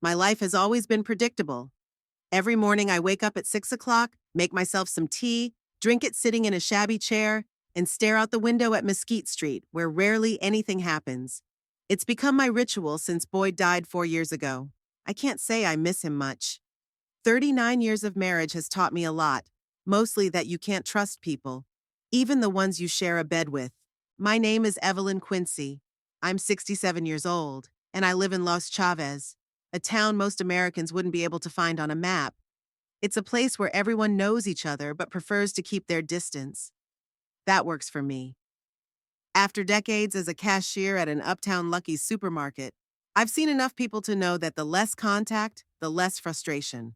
My life has always been predictable. Every morning I wake up at 6 o'clock, make myself some tea, drink it sitting in a shabby chair, and stare out the window at Mesquite Street, where rarely anything happens. It's become my ritual since Boyd died 4 years ago. I can't say I miss him much. 39 years of marriage has taught me a lot, mostly that you can't trust people, even the ones you share a bed with. My name is Evelyn Quincy. I'm 67 years old, and I live in Los Chavez, a town most Americans wouldn't be able to find on a map. It's a place where everyone knows each other but prefers to keep their distance. That works for me. After decades as a cashier at an uptown Lucky's supermarket, I've seen enough people to know that the less contact, the less frustration.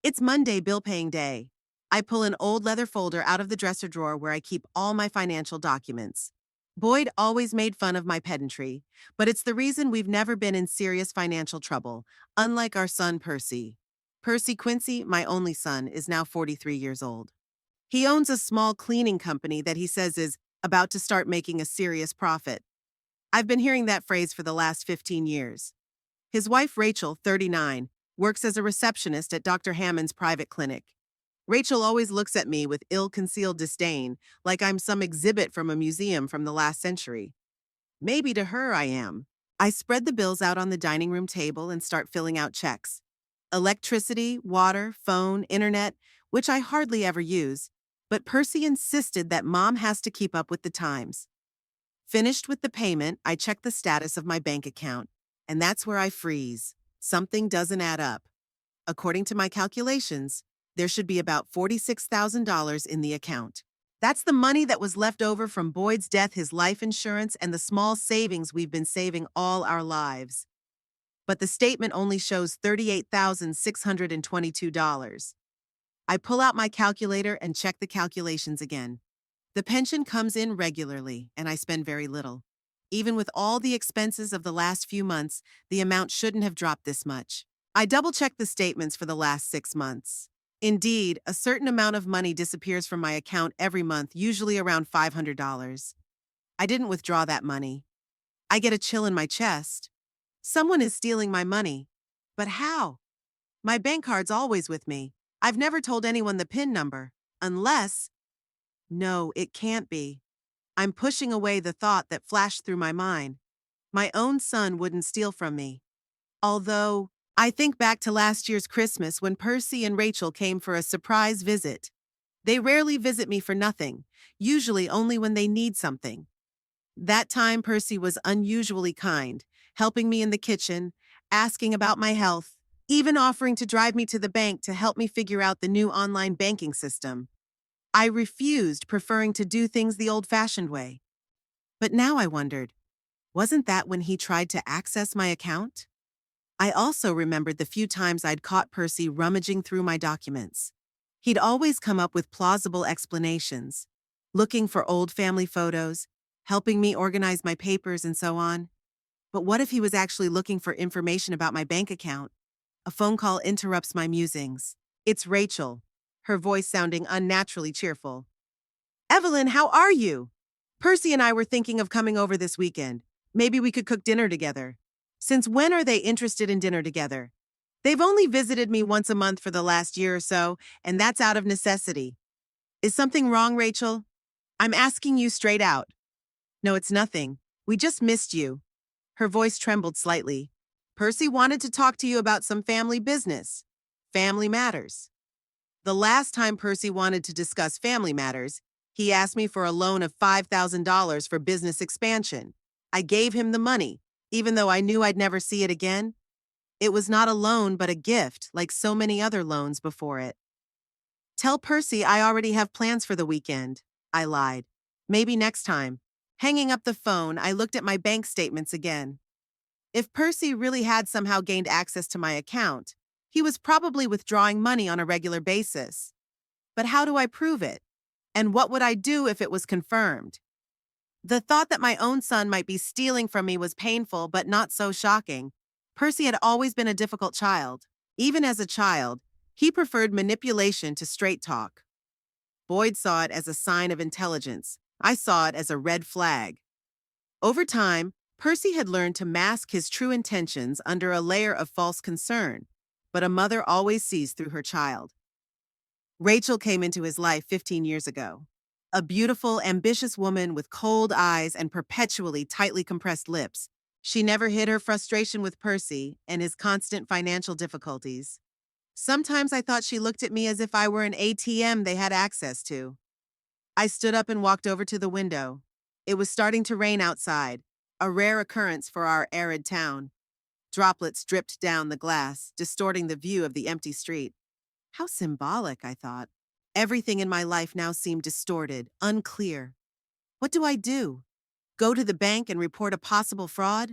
It's Monday bill paying day. I pull an old leather folder out of the dresser drawer where I keep all my financial documents. Boyd always made fun of my pedantry, but it's the reason we've never been in serious financial trouble, unlike our son Percy. Percy Quincy, my only son, is now 43 years old. He owns a small cleaning company that he says is about to start making a serious profit. I've been hearing that phrase for the last 15 years. His wife Rachel, 39, works as a receptionist at Dr. Hammond's private clinic. Rachel always looks at me with ill-concealed disdain, like I'm some exhibit from a museum from the last century. Maybe to her I am. I spread the bills out on the dining room table and start filling out checks. Electricity, water, phone, internet, which I hardly ever use, but Percy insisted that Mom has to keep up with the times. Finished with the payment, I check the status of my bank account, and that's where I freeze. Something doesn't add up. According to my calculations, there should be about $46,000 in the account. That's the money that was left over from Boyd's death, his life insurance, and the small savings we've been saving all our lives. But the statement only shows $38,622. I pull out my calculator and check the calculations again. The pension comes in regularly, and I spend very little. Even with all the expenses of the last few months, the amount shouldn't have dropped this much. I double-checked the statements for the last 6 months. Indeed, a certain amount of money disappears from my account every month, usually around $500. I didn't withdraw that money. I get a chill in my chest. Someone is stealing my money. But how? My bank card's always with me. I've never told anyone the PIN number. Unless… No, it can't be. I'm pushing away the thought that flashed through my mind. My own son wouldn't steal from me. Although, I think back to last year's Christmas when Percy and Rachel came for a surprise visit. They rarely visit me for nothing, usually only when they need something. That time Percy was unusually kind, helping me in the kitchen, asking about my health, even offering to drive me to the bank to help me figure out the new online banking system. I refused, preferring to do things the old-fashioned way. But now I wondered, wasn't that when he tried to access my account? I also remembered the few times I'd caught Percy rummaging through my documents. He'd always come up with plausible explanations, looking for old family photos, helping me organize my papers, and so on. But what if he was actually looking for information about my bank account? A phone call interrupts my musings. It's Rachel, her voice sounding unnaturally cheerful. "Evelyn, how are you? Percy and I were thinking of coming over this weekend. Maybe we could cook dinner together." Since when are they interested in dinner together? They've only visited me once a month for the last year or so, and that's out of necessity. Is something wrong, Rachel? I'm asking you straight out. No, it's nothing. We just missed you. Her voice trembled slightly. Percy wanted to talk to you about some family business. Family matters. The last time Percy wanted to discuss family matters, he asked me for a loan of $5,000 for business expansion. I gave him the money, even though I knew I'd never see it again. It was not a loan but a gift, like so many other loans before it. Tell Percy I already have plans for the weekend, I lied. Maybe next time. Hanging up the phone, I looked at my bank statements again. If Percy really had somehow gained access to my account, he was probably withdrawing money on a regular basis. But how do I prove it? And what would I do if it was confirmed? The thought that my own son might be stealing from me was painful but not so shocking. Percy had always been a difficult child. Even as a child, he preferred manipulation to straight talk. Boyd saw it as a sign of intelligence. I saw it as a red flag. Over time, Percy had learned to mask his true intentions under a layer of false concern, but a mother always sees through her child. Rachel came into his life 15 years ago. A beautiful, ambitious woman with cold eyes and perpetually tightly compressed lips. She never hid her frustration with Percy and his constant financial difficulties. Sometimes I thought she looked at me as if I were an ATM they had access to. I stood up and walked over to the window. It was starting to rain outside, a rare occurrence for our arid town. Droplets dripped down the glass, distorting the view of the empty street. How symbolic, I thought. Everything in my life now seemed distorted, unclear. What do I do? Go to the bank and report a possible fraud?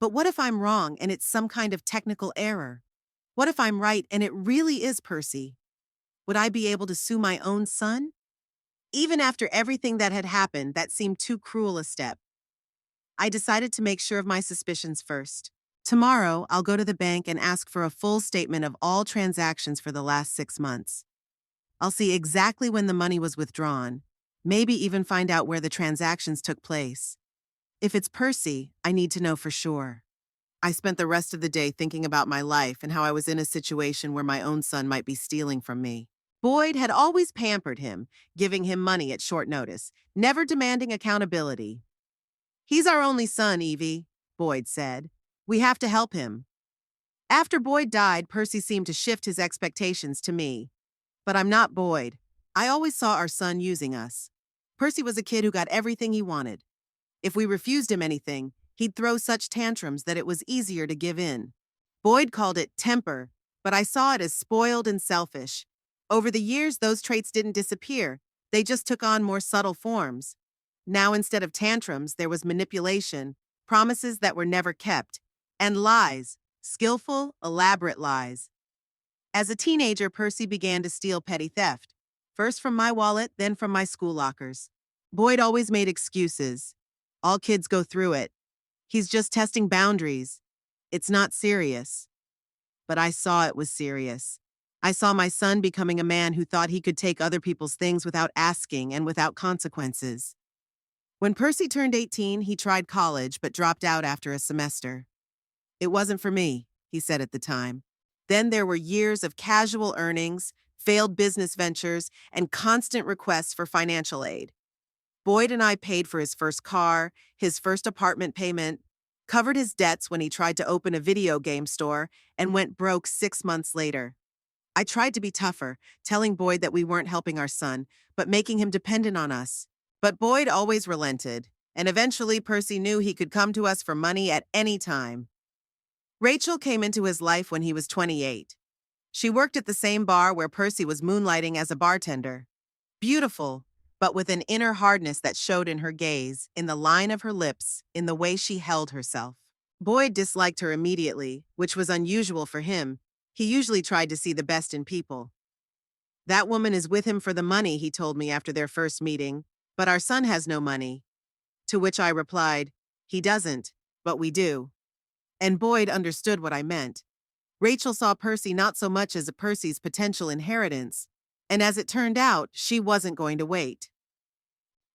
But what if I'm wrong and it's some kind of technical error? What if I'm right and it really is Percy? Would I be able to sue my own son? Even after everything that had happened, that seemed too cruel a step. I decided to make sure of my suspicions first. Tomorrow, I'll go to the bank and ask for a full statement of all transactions for the last 6 months. I'll see exactly when the money was withdrawn, maybe even find out where the transactions took place. If it's Percy, I need to know for sure. I spent the rest of the day thinking about my life and how I was in a situation where my own son might be stealing from me. Boyd had always pampered him, giving him money at short notice, never demanding accountability. "He's our only son, Evie," Boyd said. "We have to help him." After Boyd died, Percy seemed to shift his expectations to me. But I'm not Boyd. I always saw our son using us. Percy was a kid who got everything he wanted. If we refused him anything, he'd throw such tantrums that it was easier to give in. Boyd called it temper, but I saw it as spoiled and selfish. Over the years, those traits didn't disappear. They just took on more subtle forms. Now, instead of tantrums, there was manipulation, promises that were never kept, and lies, skillful, elaborate lies. As a teenager, Percy began to steal petty theft, first from my wallet, then from my school lockers. Boyd always made excuses. All kids go through it. He's just testing boundaries. It's not serious. But I saw it was serious. I saw my son becoming a man who thought he could take other people's things without asking and without consequences. When Percy turned 18, he tried college but dropped out after a semester. "It wasn't for me," he said at the time. Then there were years of casual earnings, failed business ventures, and constant requests for financial aid. Boyd and I paid for his first car, his first apartment payment, covered his debts when he tried to open a video game store, and went broke 6 months later. I tried to be tougher, telling Boyd that we weren't helping our son, but making him dependent on us. But Boyd always relented, and eventually Percy knew he could come to us for money at any time. Rachel came into his life when he was 28. She worked at the same bar where Percy was moonlighting as a bartender. Beautiful, but with an inner hardness that showed in her gaze, in the line of her lips, in the way she held herself. Boyd disliked her immediately, which was unusual for him. He usually tried to see the best in people. "That woman is with him for the money," he told me after their first meeting, "but our son has no money." To which I replied, "He doesn't, but we do." And Boyd understood what I meant. Rachel saw Percy not so much as Percy's potential inheritance, and as it turned out, she wasn't going to wait.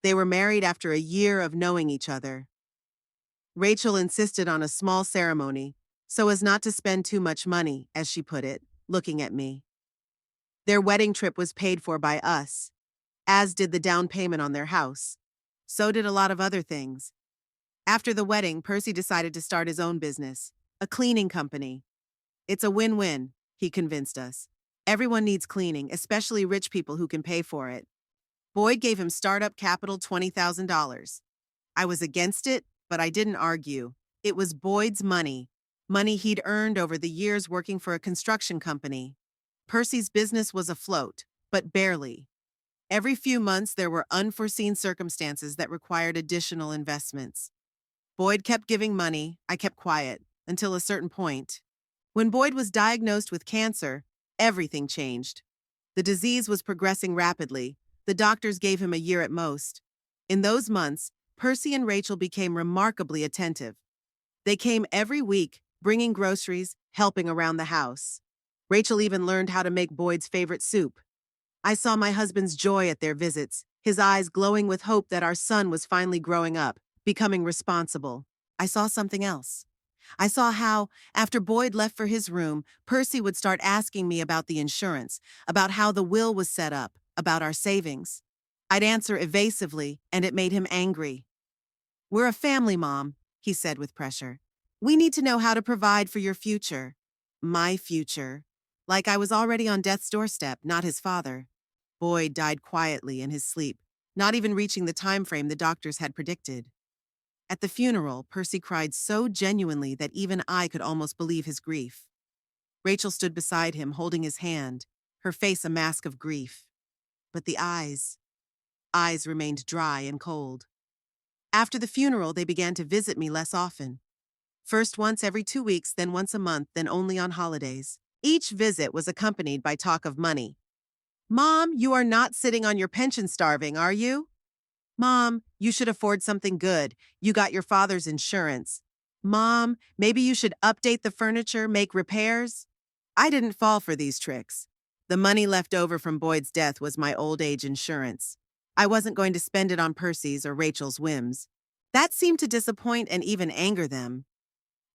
They were married after a year of knowing each other. Rachel insisted on a small ceremony, so as not to spend too much money, as she put it, looking at me. Their wedding trip was paid for by us, as did the down payment on their house. So did a lot of other things. After the wedding, Percy decided to start his own business, a cleaning company. "It's a win-win," he convinced us. "Everyone needs cleaning, especially rich people who can pay for it." Boyd gave him startup capital $20,000. I was against it, but I didn't argue. It was Boyd's money, money he'd earned over the years working for a construction company. Percy's business was afloat, but barely. Every few months, there were unforeseen circumstances that required additional investments. Boyd kept giving money, I kept quiet, until a certain point. When Boyd was diagnosed with cancer, everything changed. The disease was progressing rapidly. The doctors gave him a year at most. In those months, Percy and Rachel became remarkably attentive. They came every week, bringing groceries, helping around the house. Rachel even learned how to make Boyd's favorite soup. I saw my husband's joy at their visits, his eyes glowing with hope that our son was finally growing up, becoming responsible. I saw something else. I saw how, after Boyd left for his room, Percy would start asking me about the insurance, about how the will was set up, about our savings. I'd answer evasively, and it made him angry. "We're a family, Mom," he said with pressure. "We need to know how to provide for your future." My future. Like I was already on death's doorstep, not his father. Boyd died quietly in his sleep, not even reaching the time frame the doctors had predicted. At the funeral, Percy cried so genuinely that even I could almost believe his grief. Rachel stood beside him, holding his hand, her face a mask of grief. But the eyes remained dry and cold. After the funeral, they began to visit me less often. First once every 2 weeks, then once a month, then only on holidays. Each visit was accompanied by talk of money. "Mom, you are not sitting on your pension starving, are you?" "Mom, you should afford something good. You got your father's insurance." "Mom, maybe you should update the furniture, make repairs." I didn't fall for these tricks. The money left over from Boyd's death was my old age insurance. I wasn't going to spend it on Percy's or Rachel's whims. That seemed to disappoint and even anger them.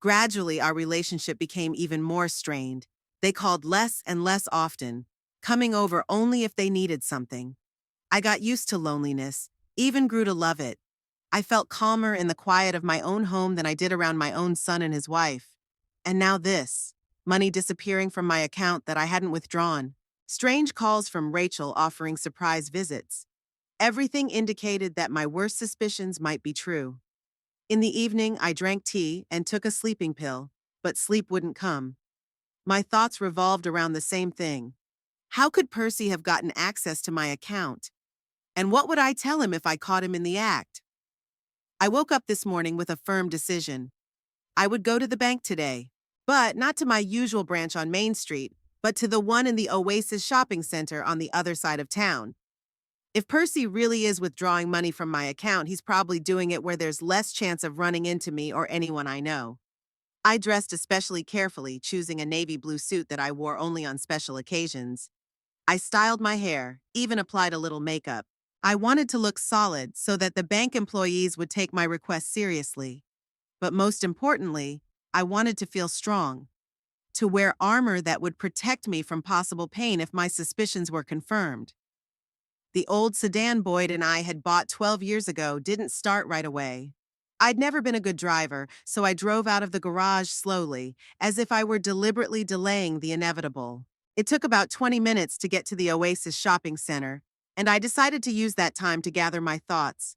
Gradually, our relationship became even more strained. They called less and less often, coming over only if they needed something. I got used to loneliness, even grew to love it. I felt calmer in the quiet of my own home than I did around my own son and his wife. And now this, money disappearing from my account that I hadn't withdrawn. Strange calls from Rachel offering surprise visits. Everything indicated that my worst suspicions might be true. In the evening, I drank tea and took a sleeping pill, but sleep wouldn't come. My thoughts revolved around the same thing. How could Percy have gotten access to my account? And what would I tell him if I caught him in the act? I woke up this morning with a firm decision. I would go to the bank today, but not to my usual branch on Main Street, but to the one in the Oasis shopping center on the other side of town. If Percy really is withdrawing money from my account, he's probably doing it where there's less chance of running into me or anyone I know. I dressed especially carefully, choosing a navy blue suit that I wore only on special occasions. I styled my hair, even applied a little makeup. I wanted to look solid so that the bank employees would take my request seriously. But most importantly, I wanted to feel strong, to wear armor that would protect me from possible pain if my suspicions were confirmed. The old sedan Boyd and I had bought 12 years ago didn't start right away. I'd never been a good driver, so I drove out of the garage slowly, as if I were deliberately delaying the inevitable. It took about 20 minutes to get to the Oasis shopping center, and I decided to use that time to gather my thoughts.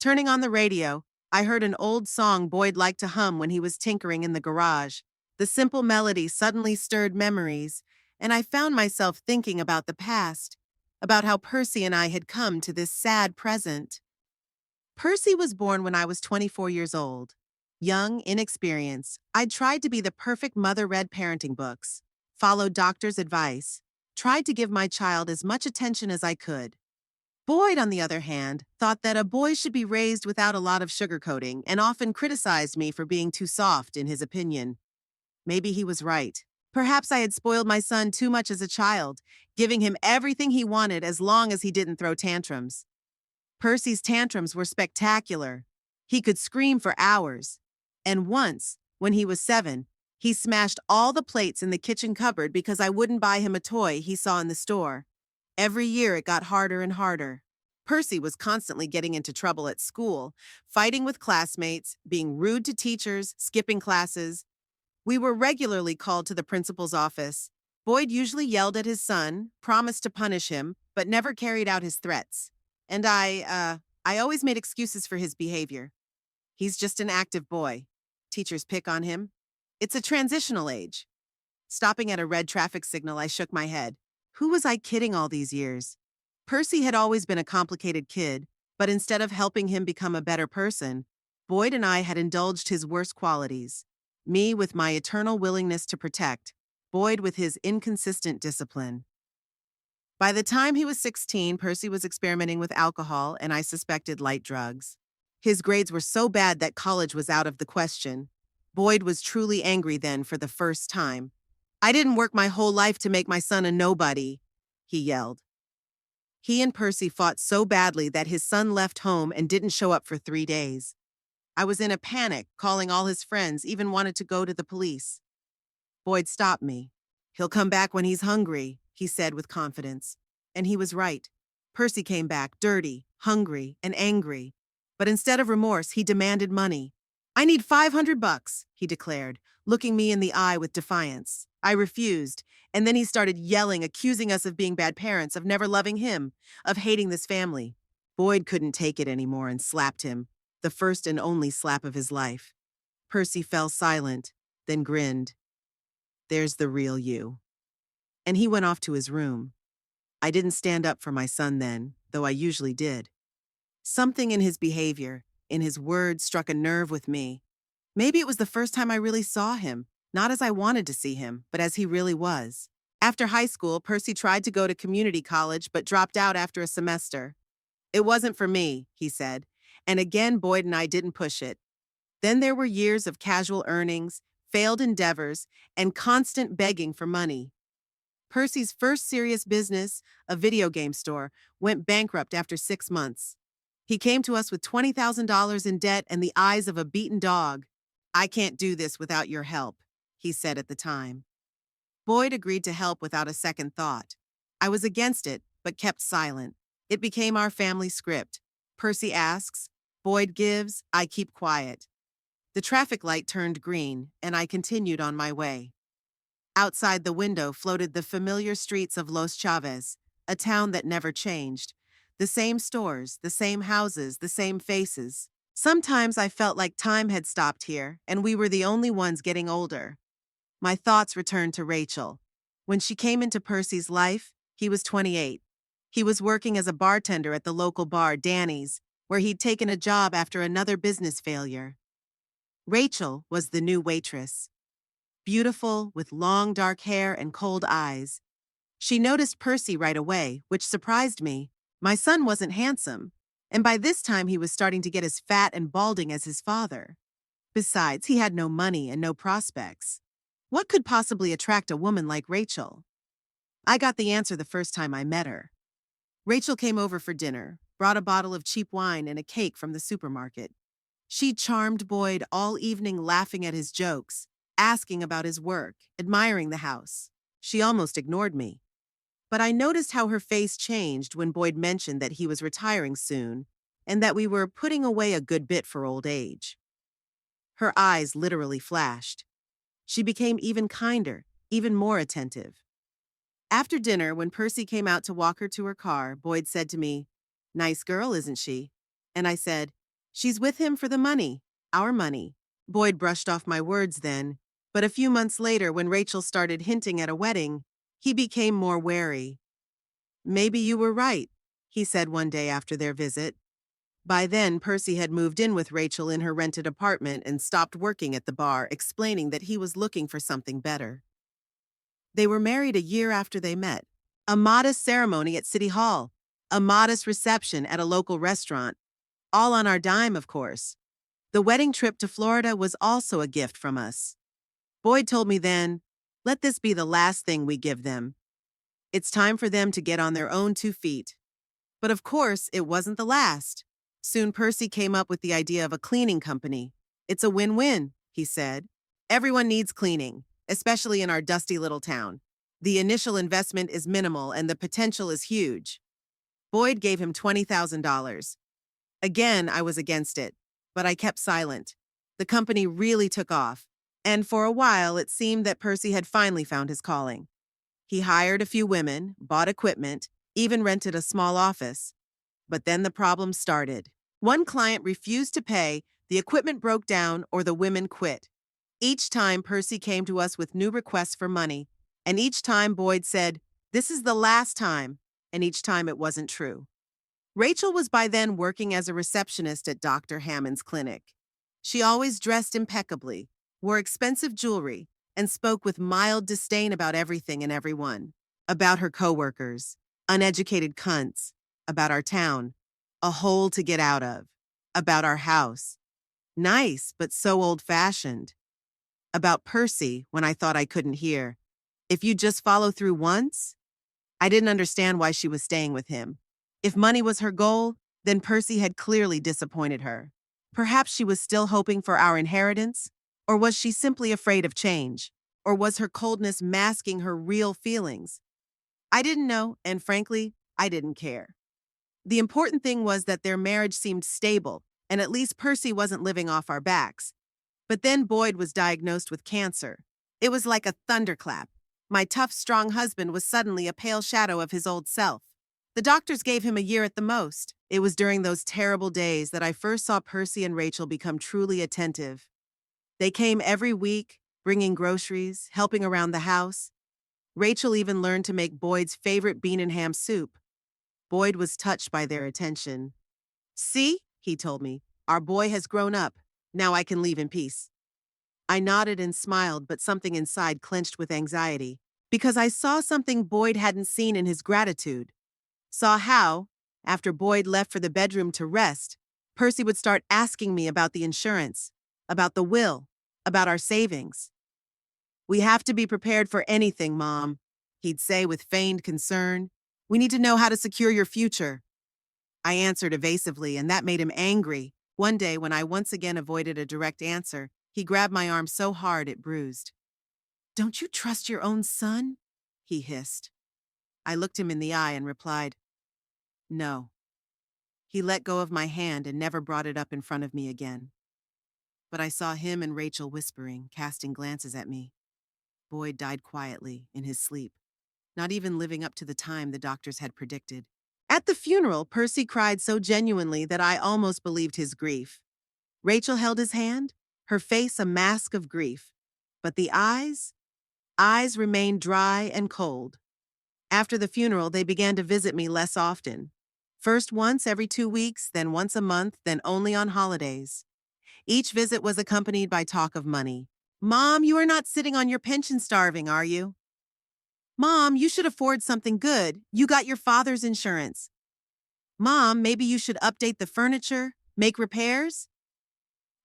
Turning on the radio, I heard an old song Boyd liked to hum when he was tinkering in the garage. The simple melody suddenly stirred memories, and I found myself thinking about the past, about how Percy and I had come to this sad present. Percy was born when I was 24 years old. Young, inexperienced, I'd tried to be the perfect mother, read parenting books, followed doctor's advice, tried to give my child as much attention as I could. Boyd, on the other hand, thought that a boy should be raised without a lot of sugarcoating and often criticized me for being too soft, in his opinion. Maybe he was right. Perhaps I had spoiled my son too much as a child, giving him everything he wanted as long as he didn't throw tantrums. Percy's tantrums were spectacular. He could scream for hours. And once, when he was 7, he smashed all the plates in the kitchen cupboard because I wouldn't buy him a toy he saw in the store. Every year it got harder and harder. Percy was constantly getting into trouble at school, fighting with classmates, being rude to teachers, skipping classes. We were regularly called to the principal's office. Boyd usually yelled at his son, promised to punish him, but never carried out his threats. And I always made excuses for his behavior. He's just an active boy. Teachers pick on him. It's a transitional age. Stopping at a red traffic signal, I shook my head. Who was I kidding all these years? Percy had always been a complicated kid, but instead of helping him become a better person, Boyd and I had indulged his worst qualities. Me with my eternal willingness to protect, Boyd with his inconsistent discipline. By the time he was 16, Percy was experimenting with alcohol, and I suspected light drugs. His grades were so bad that college was out of the question. Boyd was truly angry then for the first time. "I didn't work my whole life to make my son a nobody," he yelled. He and Percy fought so badly that his son left home and didn't show up for 3 days. I was in a panic, calling all his friends, even wanted to go to the police. Boyd stopped me. "He'll come back when he's hungry," he said with confidence. And he was right. Percy came back, dirty, hungry, and angry. But instead of remorse, he demanded money. "I need $500, he declared, looking me in the eye with defiance. I refused, and then he started yelling, accusing us of being bad parents, of never loving him, of hating this family. Boyd couldn't take it anymore and slapped him, the first and only slap of his life. Percy fell silent, then grinned. "There's the real you." And he went off to his room. I didn't stand up for my son then, though I usually did. Something in his behavior, in his words, struck a nerve with me. Maybe it was the first time I really saw him, not as I wanted to see him, but as he really was. After high school, Percy tried to go to community college but dropped out after a semester. "It wasn't for me," he said, and again Boyd and I didn't push it. Then there were years of casual earnings, failed endeavors, and constant begging for money. Percy's first serious business, a video game store, went bankrupt after 6 months. He came to us with $20,000 in debt and the eyes of a beaten dog. "I can't do this without your help," he said at the time. Boyd agreed to help without a second thought. I was against it, but kept silent. It became our family script. Percy asks, Boyd gives, I keep quiet. The traffic light turned green, and I continued on my way. Outside the window floated the familiar streets of Los Chavez, a town that never changed. The same stores, the same houses, the same faces. Sometimes I felt like time had stopped here, and we were the only ones getting older. My thoughts returned to Rachel. When she came into Percy's life, he was 28. He was working as a bartender at the local bar, Danny's, where he'd taken a job after another business failure. Rachel was the new waitress. Beautiful, with long dark hair and cold eyes. She noticed Percy right away, which surprised me. My son wasn't handsome, and by this time he was starting to get as fat and balding as his father. Besides, he had no money and no prospects. What could possibly attract a woman like Rachel? I got the answer the first time I met her. Rachel came over for dinner, brought a bottle of cheap wine and a cake from the supermarket. She charmed Boyd all evening, laughing at his jokes, asking about his work, admiring the house. She almost ignored me. But I noticed how her face changed when Boyd mentioned that he was retiring soon and that we were putting away a good bit for old age. Her eyes literally flashed. She became even kinder, even more attentive. After dinner, when Percy came out to walk her to her car, Boyd said to me, "Nice girl, isn't she?" And I said, "She's with him for the money, our money." Boyd brushed off my words then, but a few months later, when Rachel started hinting at a wedding, he became more wary. "Maybe you were right," he said one day after their visit. By then, Percy had moved in with Rachel in her rented apartment and stopped working at the bar, explaining that he was looking for something better. They were married a year after they met. A modest ceremony at City Hall, a modest reception at a local restaurant, all on our dime, of course. The wedding trip to Florida was also a gift from us. Boyd told me then, "Let this be the last thing we give them. It's time for them to get on their own 2 feet." But of course, it wasn't the last. Soon Percy came up with the idea of a cleaning company. "It's a win-win," he said. "Everyone needs cleaning, especially in our dusty little town. The initial investment is minimal and the potential is huge." Boyd gave him $20,000. Again, I was against it, but I kept silent. The company really took off, and for a while it seemed that Percy had finally found his calling. He hired a few women, bought equipment, even rented a small office. But then the problem started. One client refused to pay, the equipment broke down, or the women quit. Each time Percy came to us with new requests for money, and each time Boyd said, "This is the last time," and each time it wasn't true. Rachel was by then working as a receptionist at Dr. Hammond's clinic. She always dressed impeccably, wore expensive jewelry, and spoke with mild disdain about everything and everyone. About her coworkers, uneducated cunts, about our town, a hole to get out of, about our house, nice but so old-fashioned, about Percy when I thought I couldn't hear. If you just follow through once? I didn't understand why she was staying with him. If money was her goal, then Percy had clearly disappointed her. Perhaps she was still hoping for our inheritance? Or was she simply afraid of change? Or was her coldness masking her real feelings? I didn't know, and frankly, I didn't care. The important thing was that their marriage seemed stable, and at least Percy wasn't living off our backs. But then Boyd was diagnosed with cancer. It was like a thunderclap. My tough, strong husband was suddenly a pale shadow of his old self. The doctors gave him a year at the most. It was during those terrible days that I first saw Percy and Rachel become truly attentive. They came every week, bringing groceries, helping around the house. Rachel even learned to make Boyd's favorite bean and ham soup. Boyd was touched by their attention. "See," he told me, "our boy has grown up. Now I can leave in peace." I nodded and smiled, but something inside clenched with anxiety, because I saw something Boyd hadn't seen in his gratitude. Saw how, after Boyd left for the bedroom to rest, Percy would start asking me about the insurance, about the will, about our savings. "We have to be prepared for anything, Mom," he'd say with feigned concern. "We need to know how to secure your future." I answered evasively, and that made him angry. One day, when I once again avoided a direct answer, he grabbed my arm so hard it bruised. "Don't you trust your own son?" he hissed. I looked him in the eye and replied, "No." He let go of my hand and never brought it up in front of me again. But I saw him and Rachel whispering, casting glances at me. Boyd died quietly, in his sleep, not even living up to the time the doctors had predicted. At the funeral, Percy cried so genuinely that I almost believed his grief. Rachel held his hand, her face a mask of grief. But the eyes remained dry and cold. After the funeral, they began to visit me less often. First once every 2 weeks, then once a month, then only on holidays. Each visit was accompanied by talk of money. "Mom, you are not sitting on your pension starving, are you? Mom, you should afford something good. You got your father's insurance. Mom, maybe you should update the furniture, make repairs."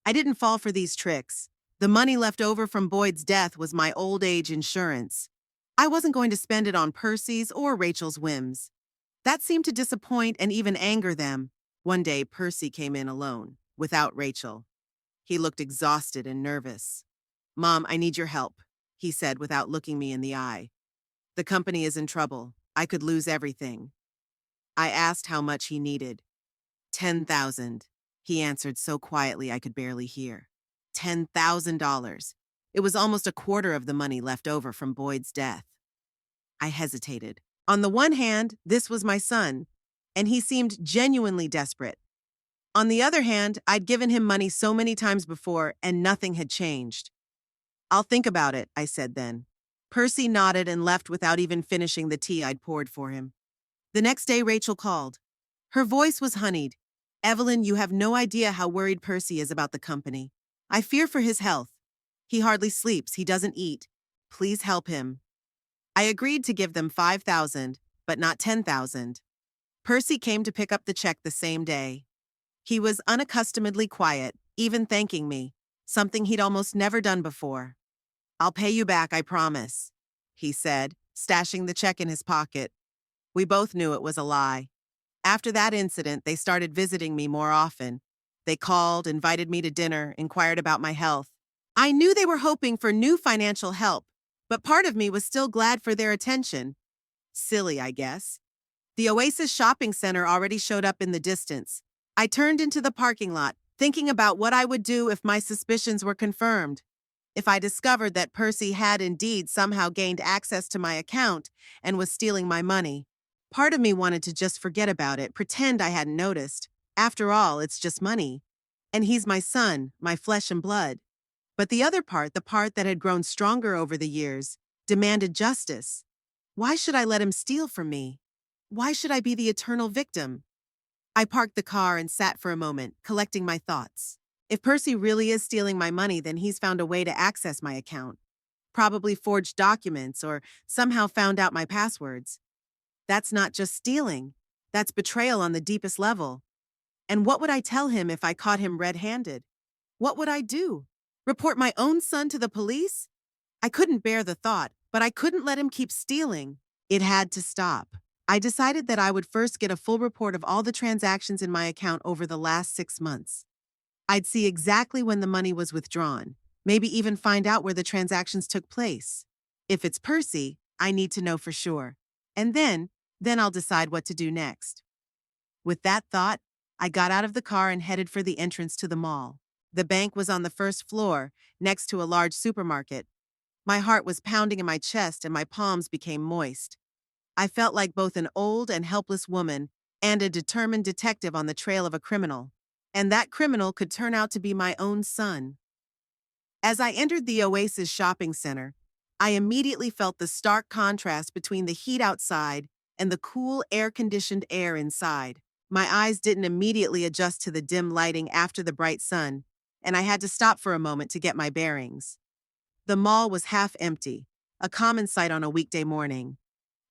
I didn't fall for these tricks. The money left over from Boyd's death was my old age insurance. I wasn't going to spend it on Percy's or Rachel's whims. That seemed to disappoint and even anger them. One day, Percy came in alone, without Rachel. He looked exhausted and nervous. "Mom, I need your help," he said without looking me in the eye. "The company is in trouble. I could lose everything." I asked how much he needed. 10,000. He answered so quietly I could barely hear. $10,000. It was almost a quarter of the money left over from Boyd's death. I hesitated. On the one hand, this was my son, and he seemed genuinely desperate. On the other hand, I'd given him money so many times before, and nothing had changed. "I'll think about it," I said then. Percy nodded and left without even finishing the tea I'd poured for him. The next day, Rachel called. Her voice was honeyed. "Evelyn, you have no idea how worried Percy is about the company. I fear for his health. He hardly sleeps, he doesn't eat. Please help him." I agreed to give them 5,000, but not 10,000. Percy came to pick up the check the same day. He was unaccustomedly quiet, even thanking me, something he'd almost never done before. "I'll pay you back, I promise," he said, stashing the check in his pocket. We both knew it was a lie. After that incident, they started visiting me more often. They called, invited me to dinner, inquired about my health. I knew they were hoping for new financial help, but part of me was still glad for their attention. Silly, I guess. The Oasis shopping center already showed up in the distance. I turned into the parking lot, thinking about what I would do if my suspicions were confirmed. If I discovered that Percy had indeed somehow gained access to my account and was stealing my money. Part of me wanted to just forget about it, pretend I hadn't noticed. After all, it's just money. And he's my son, my flesh and blood. But the other part, the part that had grown stronger over the years, demanded justice. Why should I let him steal from me? Why should I be the eternal victim? I parked the car and sat for a moment, collecting my thoughts. If Percy really is stealing my money, then he's found a way to access my account. Probably forged documents or somehow found out my passwords. That's not just stealing. That's betrayal on the deepest level. And what would I tell him if I caught him red-handed? What would I do? Report my own son to the police? I couldn't bear the thought, but I couldn't let him keep stealing. It had to stop. I decided that I would first get a full report of all the transactions in my account over the last 6 months. I'd see exactly when the money was withdrawn, maybe even find out where the transactions took place. If it's Percy, I need to know for sure. And then I'll decide what to do next. With that thought, I got out of the car and headed for the entrance to the mall. The bank was on the first floor, next to a large supermarket. My heart was pounding in my chest and my palms became moist. I felt like both an old and helpless woman and a determined detective on the trail of a criminal. And that criminal could turn out to be my own son. As I entered the Oasis shopping center, I immediately felt the stark contrast between the heat outside and the cool, air-conditioned air inside. My eyes didn't immediately adjust to the dim lighting after the bright sun, and I had to stop for a moment to get my bearings. The mall was half empty, a common sight on a weekday morning.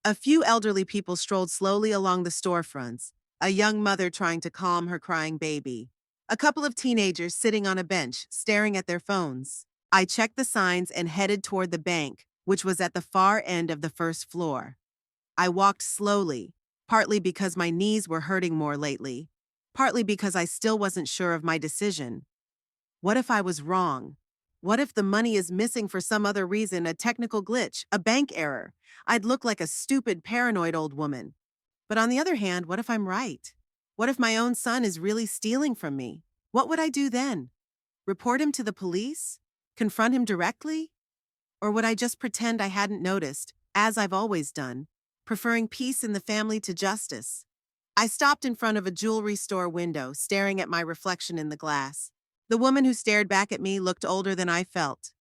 A few elderly people strolled slowly along the storefronts, a young mother trying to calm her crying baby. A couple of teenagers sitting on a bench, staring at their phones. I checked the signs and headed toward the bank, which was at the far end of the first floor. I walked slowly, partly because my knees were hurting more lately, partly because I still wasn't sure of my decision. What if I was wrong? What if the money is missing for some other reason, a technical glitch, a bank error? I'd look like a stupid, paranoid old woman. But on the other hand, what if I'm right? What if my own son is really stealing from me? What would I do then? Report him to the police? Confront him directly? Or would I just pretend I hadn't noticed, as I've always done, preferring peace in the family to justice? I stopped in front of a jewelry store window, staring at my reflection in the glass. The woman who stared back at me looked older than I felt.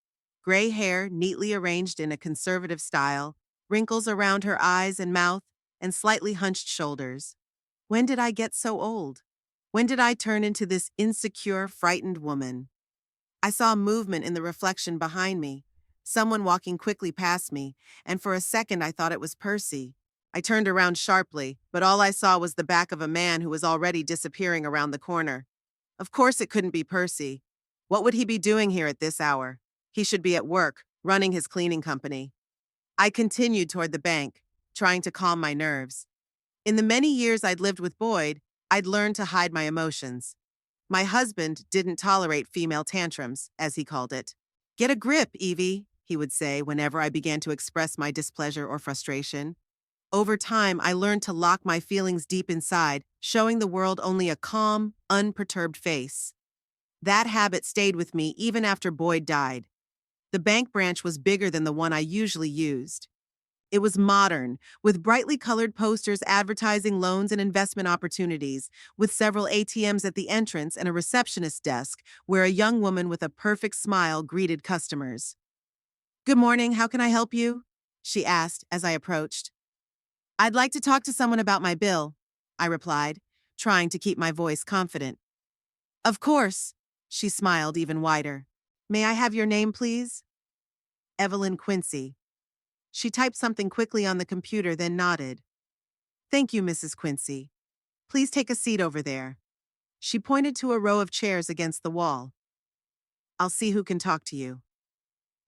Gray hair, neatly arranged in a conservative style, wrinkles around her eyes and mouth, and slightly hunched shoulders. When did I get so old? When did I turn into this insecure, frightened woman? I saw movement in the reflection behind me, someone walking quickly past me, and for a second I thought it was Percy. I turned around sharply, but all I saw was the back of a man who was already disappearing around the corner. Of course it couldn't be Percy. What would he be doing here at this hour? He should be at work, running his cleaning company. I continued toward the bank, trying to calm my nerves. In the many years I'd lived with Boyd, I'd learned to hide my emotions. My husband didn't tolerate female tantrums, as he called it. "Get a grip, Evie," he would say whenever I began to express my displeasure or frustration. Over time, I learned to lock my feelings deep inside, showing the world only a calm, unperturbed face. That habit stayed with me even after Boyd died. The bank branch was bigger than the one I usually used. It was modern, with brightly colored posters advertising loans and investment opportunities, with several ATMs at the entrance and a receptionist desk where a young woman with a perfect smile greeted customers. "Good morning, how can I help you?" she asked as I approached. "I'd like to talk to someone about my bill," I replied, trying to keep my voice confident. "Of course," she smiled even wider. "May I have your name, please?" "Evelyn Quincy." She typed something quickly on the computer, then nodded. "Thank you, Mrs. Quincy. Please take a seat over there." She pointed to a row of chairs against the wall. "I'll see who can talk to you."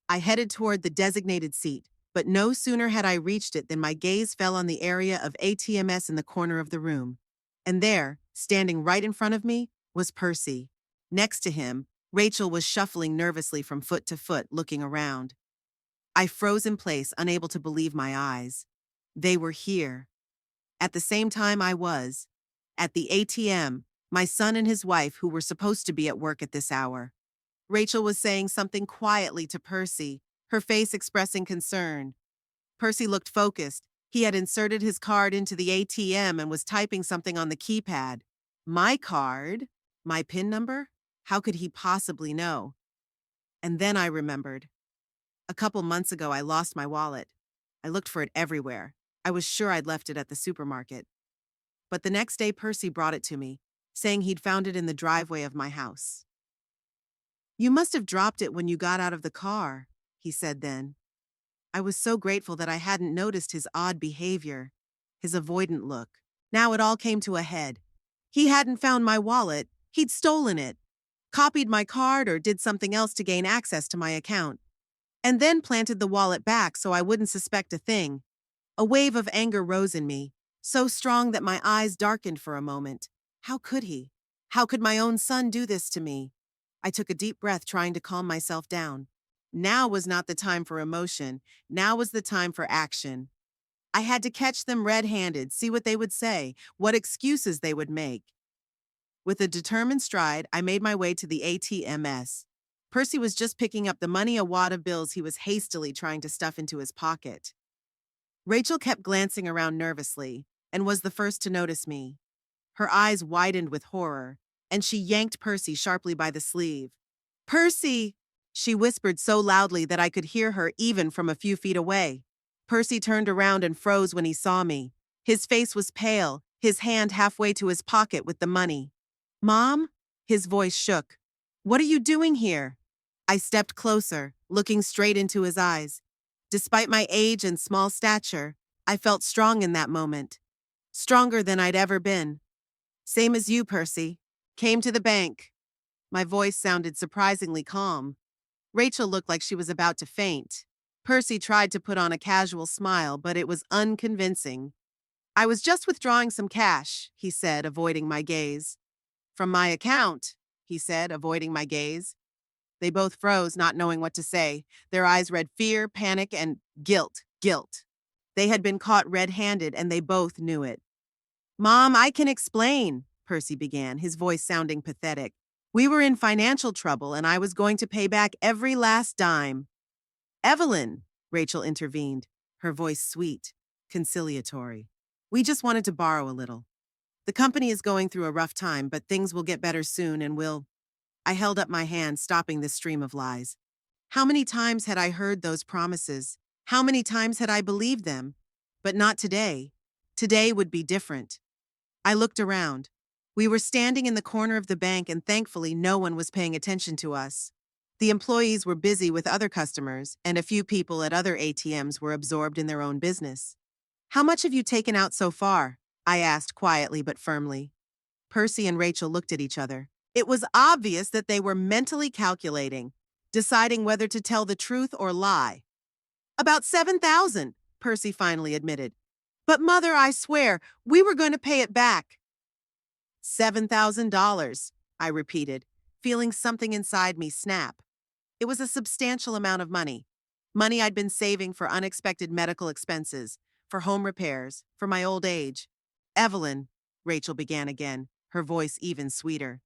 I headed toward the designated seat, but no sooner had I reached it than my gaze fell on the area of ATMs in the corner of the room. And there, standing right in front of me, was Percy. Next to him, Rachel was shuffling nervously from foot to foot, looking around. I froze in place, unable to believe my eyes. They were here. At the same time I was. At the ATM, my son and his wife, who were supposed to be at work at this hour. Rachel was saying something quietly to Percy, her face expressing concern. Percy looked focused. He had inserted his card into the ATM and was typing something on the keypad. My card? My PIN number? How could he possibly know? And then I remembered. A couple months ago, I lost my wallet. I looked for it everywhere. I was sure I'd left it at the supermarket. But the next day, Percy brought it to me, saying he'd found it in the driveway of my house. "You must have dropped it when you got out of the car," he said then. I was so grateful that I hadn't noticed his odd behavior, his avoidant look. Now it all came to a head. He hadn't found my wallet, he'd stolen it, copied my card, or did something else to gain access to my account. And then planted the wallet back so I wouldn't suspect a thing. A wave of anger rose in me, so strong that my eyes darkened for a moment. How could he? How could my own son do this to me? I took a deep breath, trying to calm myself down. Now was not the time for emotion. Now was the time for action. I had to catch them red-handed, see what they would say, what excuses they would make. With a determined stride, I made my way to the ATMs. Percy was just picking up the money, a wad of bills he was hastily trying to stuff into his pocket. Rachel kept glancing around nervously and was the first to notice me. Her eyes widened with horror, and she yanked Percy sharply by the sleeve. "Percy!" she whispered so loudly that I could hear her even from a few feet away. Percy turned around and froze when he saw me. His face was pale, his hand halfway to his pocket with the money. "Mom?" His voice shook. "What are you doing here?" I stepped closer, looking straight into his eyes. Despite my age and small stature, I felt strong in that moment. Stronger than I'd ever been. "Same as you, Percy. Came to the bank." My voice sounded surprisingly calm. Rachel looked like she was about to faint. Percy tried to put on a casual smile, but it was unconvincing. "I was just withdrawing some cash," he said, avoiding my gaze. "From my account," he said, avoiding my gaze. They both froze, not knowing what to say. Their eyes read fear, panic, and guilt. Guilt. They had been caught red-handed, and they both knew it. "Mom, I can explain," Percy began, his voice sounding pathetic. "We were in financial trouble, and I was going to pay back every last dime." "Evelyn," Rachel intervened, her voice sweet, conciliatory. "We just wanted to borrow a little. The company is going through a rough time, but things will get better soon and we'll—" I held up my hand, stopping this stream of lies. How many times had I heard those promises? How many times had I believed them? But not today. Today would be different. I looked around. We were standing in the corner of the bank, and thankfully no one was paying attention to us. The employees were busy with other customers, and a few people at other ATMs were absorbed in their own business. "How much have you taken out so far?" I asked quietly but firmly. Percy and Rachel looked at each other. It was obvious that they were mentally calculating, deciding whether to tell the truth or lie. "About 7,000, Percy finally admitted. "But Mother, I swear, we were going to pay it back." $7,000, I repeated, feeling something inside me snap. It was a substantial amount of money. Money I'd been saving for unexpected medical expenses, for home repairs, for my old age. "Evelyn," Rachel began again, her voice even sweeter.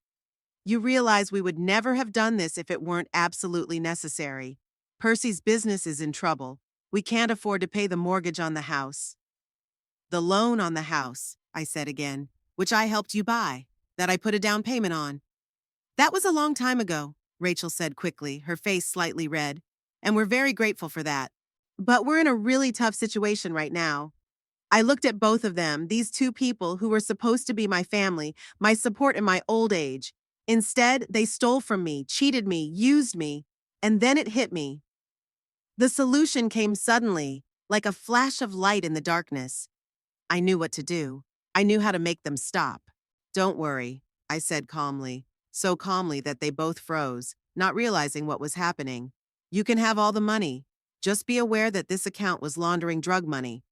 "You realize we would never have done this if it weren't absolutely necessary. Percy's business is in trouble. We can't afford to pay the mortgage on the house." "The loan on the house," I said again, "which I helped you buy, that I put a down payment on." "That was a long time ago," Rachel said quickly, her face slightly red, "and we're very grateful for that. But we're in a really tough situation right now." I looked at both of them, these two people who were supposed to be my family, my support in my old age. Instead, they stole from me, cheated me, used me, and then it hit me. The solution came suddenly, like a flash of light in the darkness. I knew what to do. I knew how to make them stop. "Don't worry," I said calmly, so calmly that they both froze, not realizing what was happening. "You can have all the money. Just be aware that this account was laundering drug money.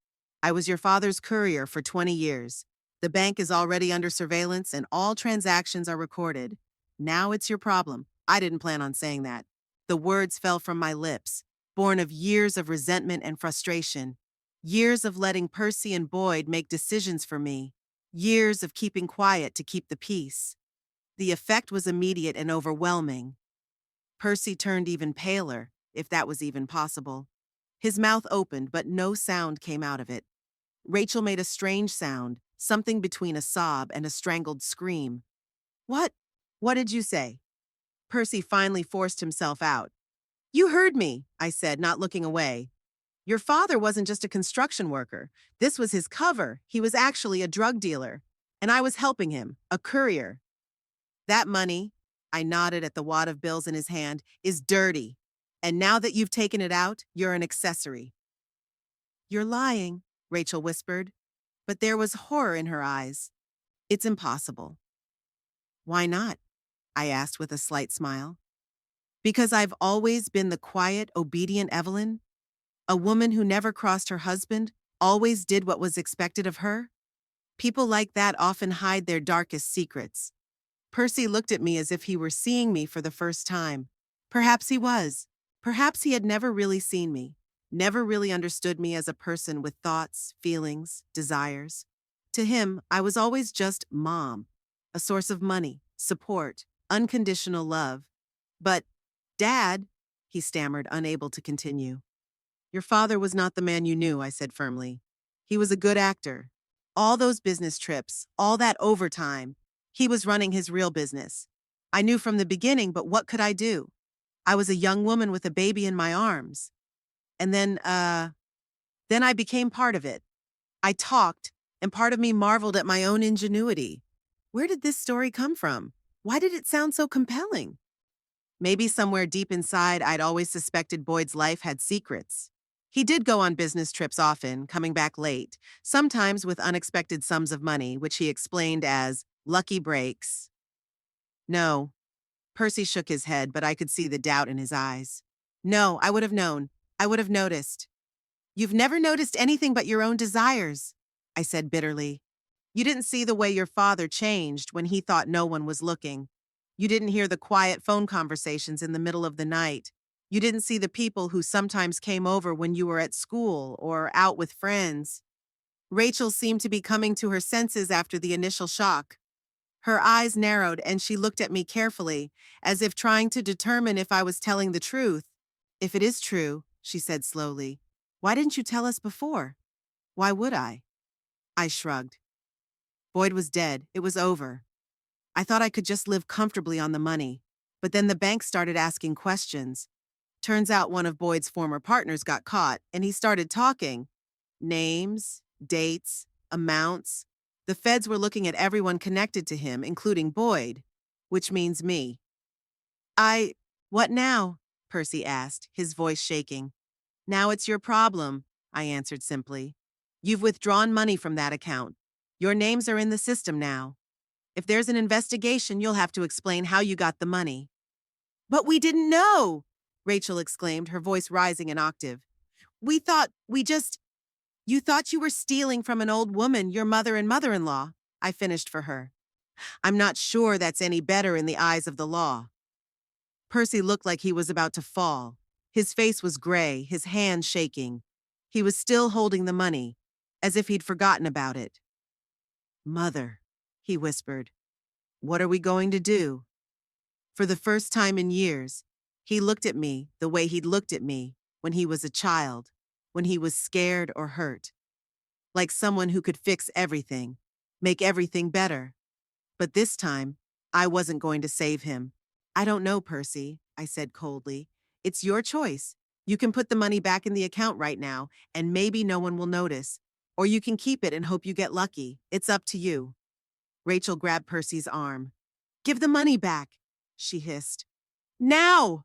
I was your father's courier for 20 years. The bank is already under surveillance and all transactions are recorded. Now it's your problem." I didn't plan on saying that. The words fell from my lips, born of years of resentment and frustration. Years of letting Percy and Boyd make decisions for me. Years of keeping quiet to keep the peace. The effect was immediate and overwhelming. Percy turned even paler, if that was even possible. His mouth opened, but no sound came out of it. Rachel made a strange sound, something between a sob and a strangled scream. "What? What did you say?" Percy finally forced himself out. "You heard me," I said, not looking away. "Your father wasn't just a construction worker. This was his cover. He was actually a drug dealer. And I was helping him, a courier. That money," I nodded at the wad of bills in his hand, "is dirty. And now that you've taken it out, you're an accessory." "You're lying," Rachel whispered, but there was horror in her eyes. "It's impossible." "Why not?" I asked with a slight smile. "Because I've always been the quiet, obedient Evelyn. A woman who never crossed her husband, always did what was expected of her. People like that often hide their darkest secrets. Percy looked at me as if he were seeing me for the first time. Perhaps he was. Perhaps he had never really seen me, never really understood me as a person with thoughts, feelings, desires. To him, I was always just mom, a source of money, support, unconditional love. But, Dad, he stammered, unable to continue. Your father was not the man you knew, I said firmly. He was a good actor. All those business trips, all that overtime. He was running his real business. I knew from the beginning, but what could I do? I was a young woman with a baby in my arms. And then I became part of it. I talked, and part of me marveled at my own ingenuity. Where did this story come from? Why did it sound so compelling? Maybe somewhere deep inside, I'd always suspected Boyd's life had secrets. He did go on business trips often, coming back late, sometimes with unexpected sums of money, which he explained as lucky breaks. No. Percy shook his head, but I could see the doubt in his eyes. No, I would have known. I would have noticed. You've never noticed anything but your own desires, I said bitterly. You didn't see the way your father changed when he thought no one was looking. You didn't hear the quiet phone conversations in the middle of the night. You didn't see the people who sometimes came over when you were at school or out with friends. Rachel seemed to be coming to her senses after the initial shock. Her eyes narrowed and she looked at me carefully, as if trying to determine if I was telling the truth. If it is true, she said slowly, why didn't you tell us before? Why would I? I shrugged. Boyd was dead. It was over. I thought I could just live comfortably on the money. But then the bank started asking questions. Turns out one of Boyd's former partners got caught, and he started talking. Names, dates, amounts. The feds were looking at everyone connected to him, including Boyd, which means me. What now? Percy asked, his voice shaking. Now it's your problem, I answered simply. You've withdrawn money from that account. Your names are in the system now. If there's an investigation, you'll have to explain how you got the money. But we didn't know, Rachel exclaimed, her voice rising an octave. You thought you were stealing from an old woman, your mother and mother-in-law, I finished for her. I'm not sure that's any better in the eyes of the law. Percy looked like he was about to fall. His face was gray, his hands shaking. He was still holding the money, as if he'd forgotten about it. Mother, he whispered, what are we going to do? For the first time in years, he looked at me the way he'd looked at me when he was a child, when he was scared or hurt. Like someone who could fix everything, make everything better. But this time, I wasn't going to save him. I don't know, Percy, I said coldly. It's your choice. You can put the money back in the account right now, and maybe no one will notice. Or you can keep it and hope you get lucky. It's up to you. Rachel grabbed Percy's arm. Give the money back, she hissed. Now!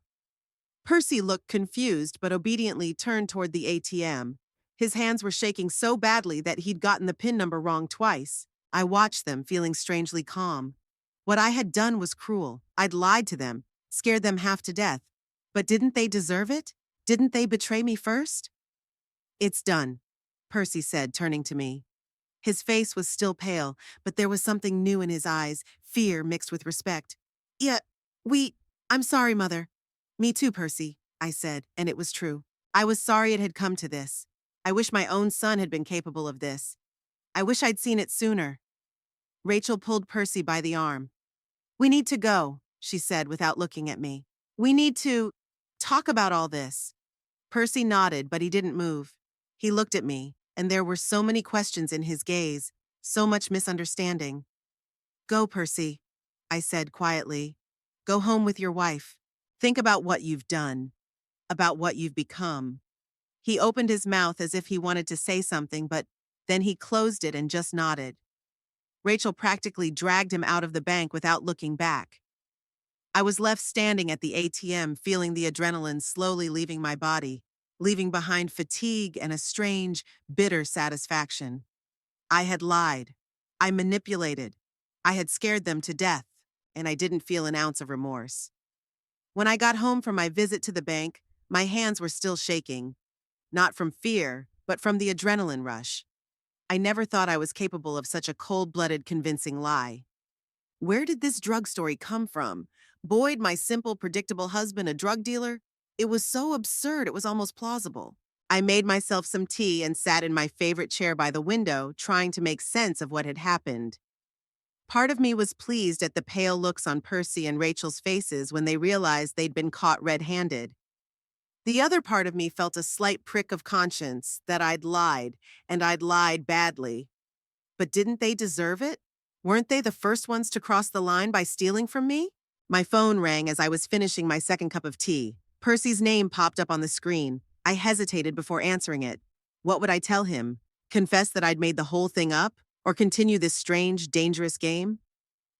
Percy looked confused but obediently turned toward the ATM. His hands were shaking so badly that he'd gotten the PIN number wrong twice. I watched them, feeling strangely calm. What I had done was cruel. I'd lied to them, scared them half to death. But didn't they deserve it? Didn't they betray me first? It's done, Percy said, turning to me. His face was still pale, but there was something new in his eyes, fear mixed with respect. Yeah, I'm sorry, Mother. Me too, Percy, I said, and it was true. I was sorry it had come to this. I wish my own son had been capable of this. I wish I'd seen it sooner. Rachel pulled Percy by the arm. We need to go, she said without looking at me. We need to talk about all this. Percy nodded, but he didn't move. He looked at me, and there were so many questions in his gaze, so much misunderstanding. Go, Percy, I said quietly. Go home with your wife. Think about what you've done, about what you've become. He opened his mouth as if he wanted to say something, but then he closed it and just nodded. Rachel practically dragged him out of the bank without looking back. I was left standing at the ATM, feeling the adrenaline slowly leaving my body, leaving behind fatigue and a strange, bitter satisfaction. I had lied. I manipulated. I had scared them to death, and I didn't feel an ounce of remorse. When I got home from my visit to the bank, my hands were still shaking, not from fear, but from the adrenaline rush. I never thought I was capable of such a cold-blooded, convincing lie. Where did this drug story come from? Boyd, my simple, predictable husband, a drug dealer? It was so absurd, it was almost plausible. I made myself some tea and sat in my favorite chair by the window, trying to make sense of what had happened. Part of me was pleased at the pale looks on Percy and Rachel's faces when they realized they'd been caught red-handed. The other part of me felt a slight prick of conscience that I'd lied, and I'd lied badly. But didn't they deserve it? Weren't they the first ones to cross the line by stealing from me? My phone rang as I was finishing my second cup of tea. Percy's name popped up on the screen. I hesitated before answering it. What would I tell him? Confess that I'd made the whole thing up? Or continue this strange, dangerous game?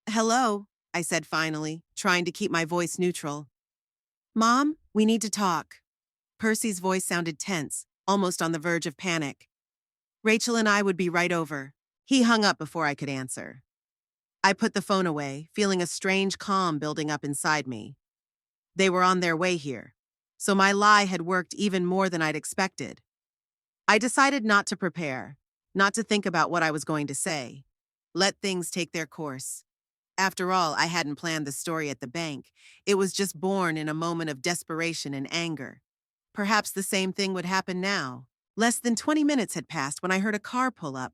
Hello, I said finally, trying to keep my voice neutral. Mom, we need to talk. Percy's voice sounded tense, almost on the verge of panic. Rachel and I would be right over. He hung up before I could answer. I put the phone away, feeling a strange calm building up inside me. They were on their way here, so my lie had worked even more than I'd expected. I decided not to prepare, not to think about what I was going to say. Let things take their course. After all, I hadn't planned the story at the bank. It was just born in a moment of desperation and anger. Perhaps the same thing would happen now. Less than 20 minutes had passed when I heard a car pull up.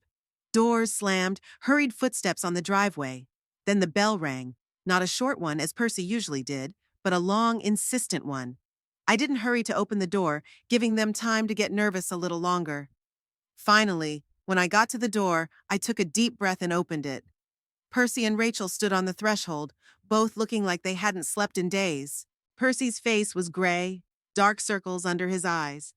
Doors slammed, hurried footsteps on the driveway. Then the bell rang, not a short one as Percy usually did, but a long, insistent one. I didn't hurry to open the door, giving them time to get nervous a little longer. Finally, when I got to the door, I took a deep breath and opened it. Percy and Rachel stood on the threshold, both looking like they hadn't slept in days. Percy's face was gray, dark circles under his eyes.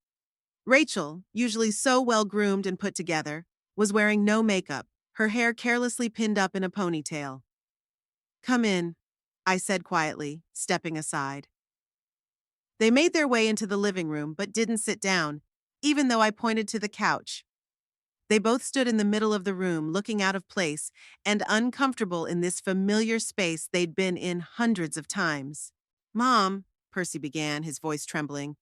Rachel, usually so well-groomed and put together, was wearing no makeup, her hair carelessly pinned up in a ponytail. Come in, I said quietly, stepping aside. They made their way into the living room but didn't sit down, even though I pointed to the couch. They both stood in the middle of the room, looking out of place and uncomfortable in this familiar space they'd been in hundreds of times. Mom, Percy began, his voice trembling,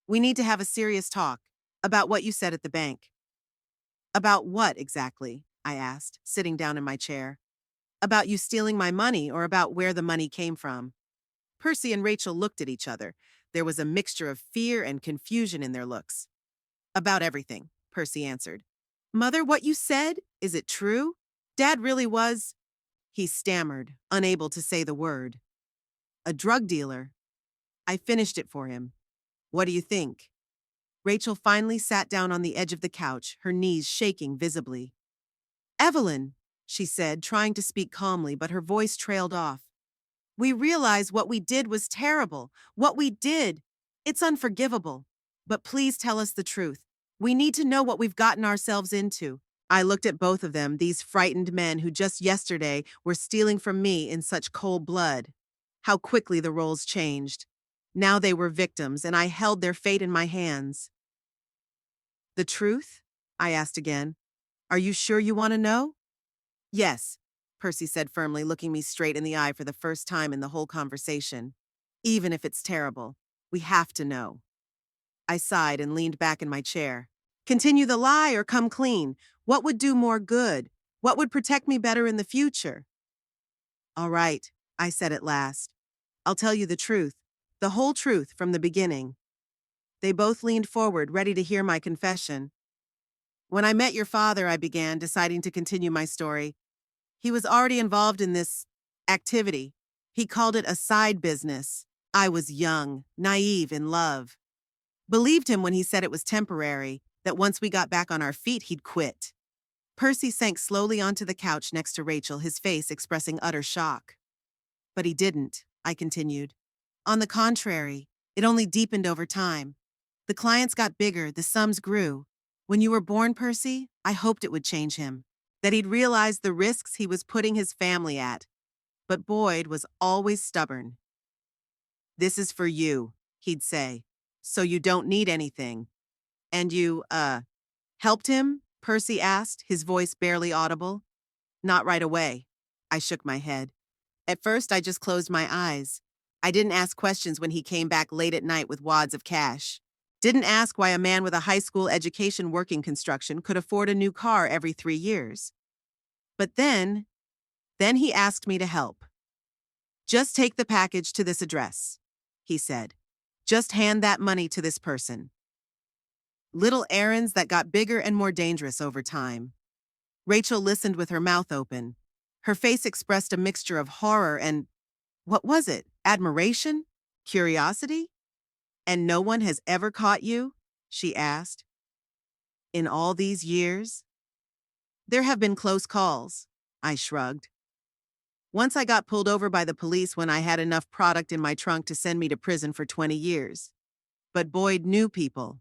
we need to have a serious talk about what you said at the bank. About what exactly? I asked, sitting down in my chair. About you stealing my money or about where the money came from? Percy and Rachel looked at each other. There was a mixture of fear and confusion in their looks. About everything, Percy answered. Mother, what you said? Is it true? Dad really was... He stammered, unable to say the word. A drug dealer. I finished it for him. What do you think? Rachel finally sat down on the edge of the couch, her knees shaking visibly. Evelyn, she said, trying to speak calmly, but her voice trailed off. We realize what we did was terrible. What we did. It's unforgivable. But please tell us the truth. We need to know what we've gotten ourselves into. I looked at both of them, these frightened men who just yesterday were stealing from me in such cold blood. How quickly the roles changed. Now they were victims, and I held their fate in my hands. The truth? I asked again. Are you sure you want to know? Yes, Percy said firmly, looking me straight in the eye for the first time in the whole conversation. Even if it's terrible, we have to know. I sighed and leaned back in my chair. Continue the lie or come clean? What would do more good? What would protect me better in the future? All right, I said at last. I'll tell you the truth, the whole truth from the beginning. They both leaned forward, ready to hear my confession. When I met your father, I began, deciding to continue my story. He was already involved in this activity. He called it a side business. I was young, naive, in love. Believed him when he said it was temporary, that once we got back on our feet, he'd quit. Percy sank slowly onto the couch next to Rachel, his face expressing utter shock. But he didn't, I continued. On the contrary, it only deepened over time. The clients got bigger, the sums grew. When you were born, Percy, I hoped it would change him, that he'd realize the risks he was putting his family at. But Boyd was always stubborn. This is for you, he'd say, so you don't need anything. And you, helped him? Percy asked, his voice barely audible. Not right away. I shook my head. At first, I just closed my eyes. I didn't ask questions when he came back late at night with wads of cash. Didn't ask why a man with a high school education working construction could afford a new car every 3 years. But then, Then he asked me to help. Just take the package to this address, he said. Just hand that money to this person. Little errands that got bigger and more dangerous over time. Rachel listened with her mouth open. Her face expressed a mixture of horror and, what was it? Admiration? Curiosity? And no one has ever caught you? She asked. In all these years? There have been close calls, I shrugged. Once I got pulled over by the police when I had enough product in my trunk to send me to prison for 20 years. But Boyd knew people.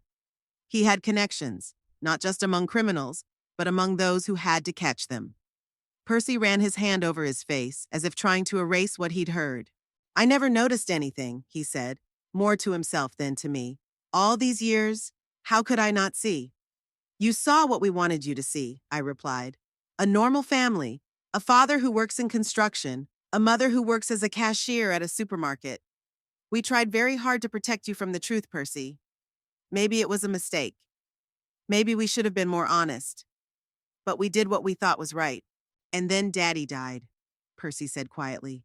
He had connections, not just among criminals, but among those who had to catch them. Percy ran his hand over his face, as if trying to erase what he'd heard. I never noticed anything, he said, more to himself than to me. All these years, how could I not see? You saw what we wanted you to see, I replied. A normal family, a father who works in construction, a mother who works as a cashier at a supermarket. We tried very hard to protect you from the truth, Percy. Maybe it was a mistake. Maybe we should have been more honest. But we did what we thought was right. And then Daddy died, Percy said quietly.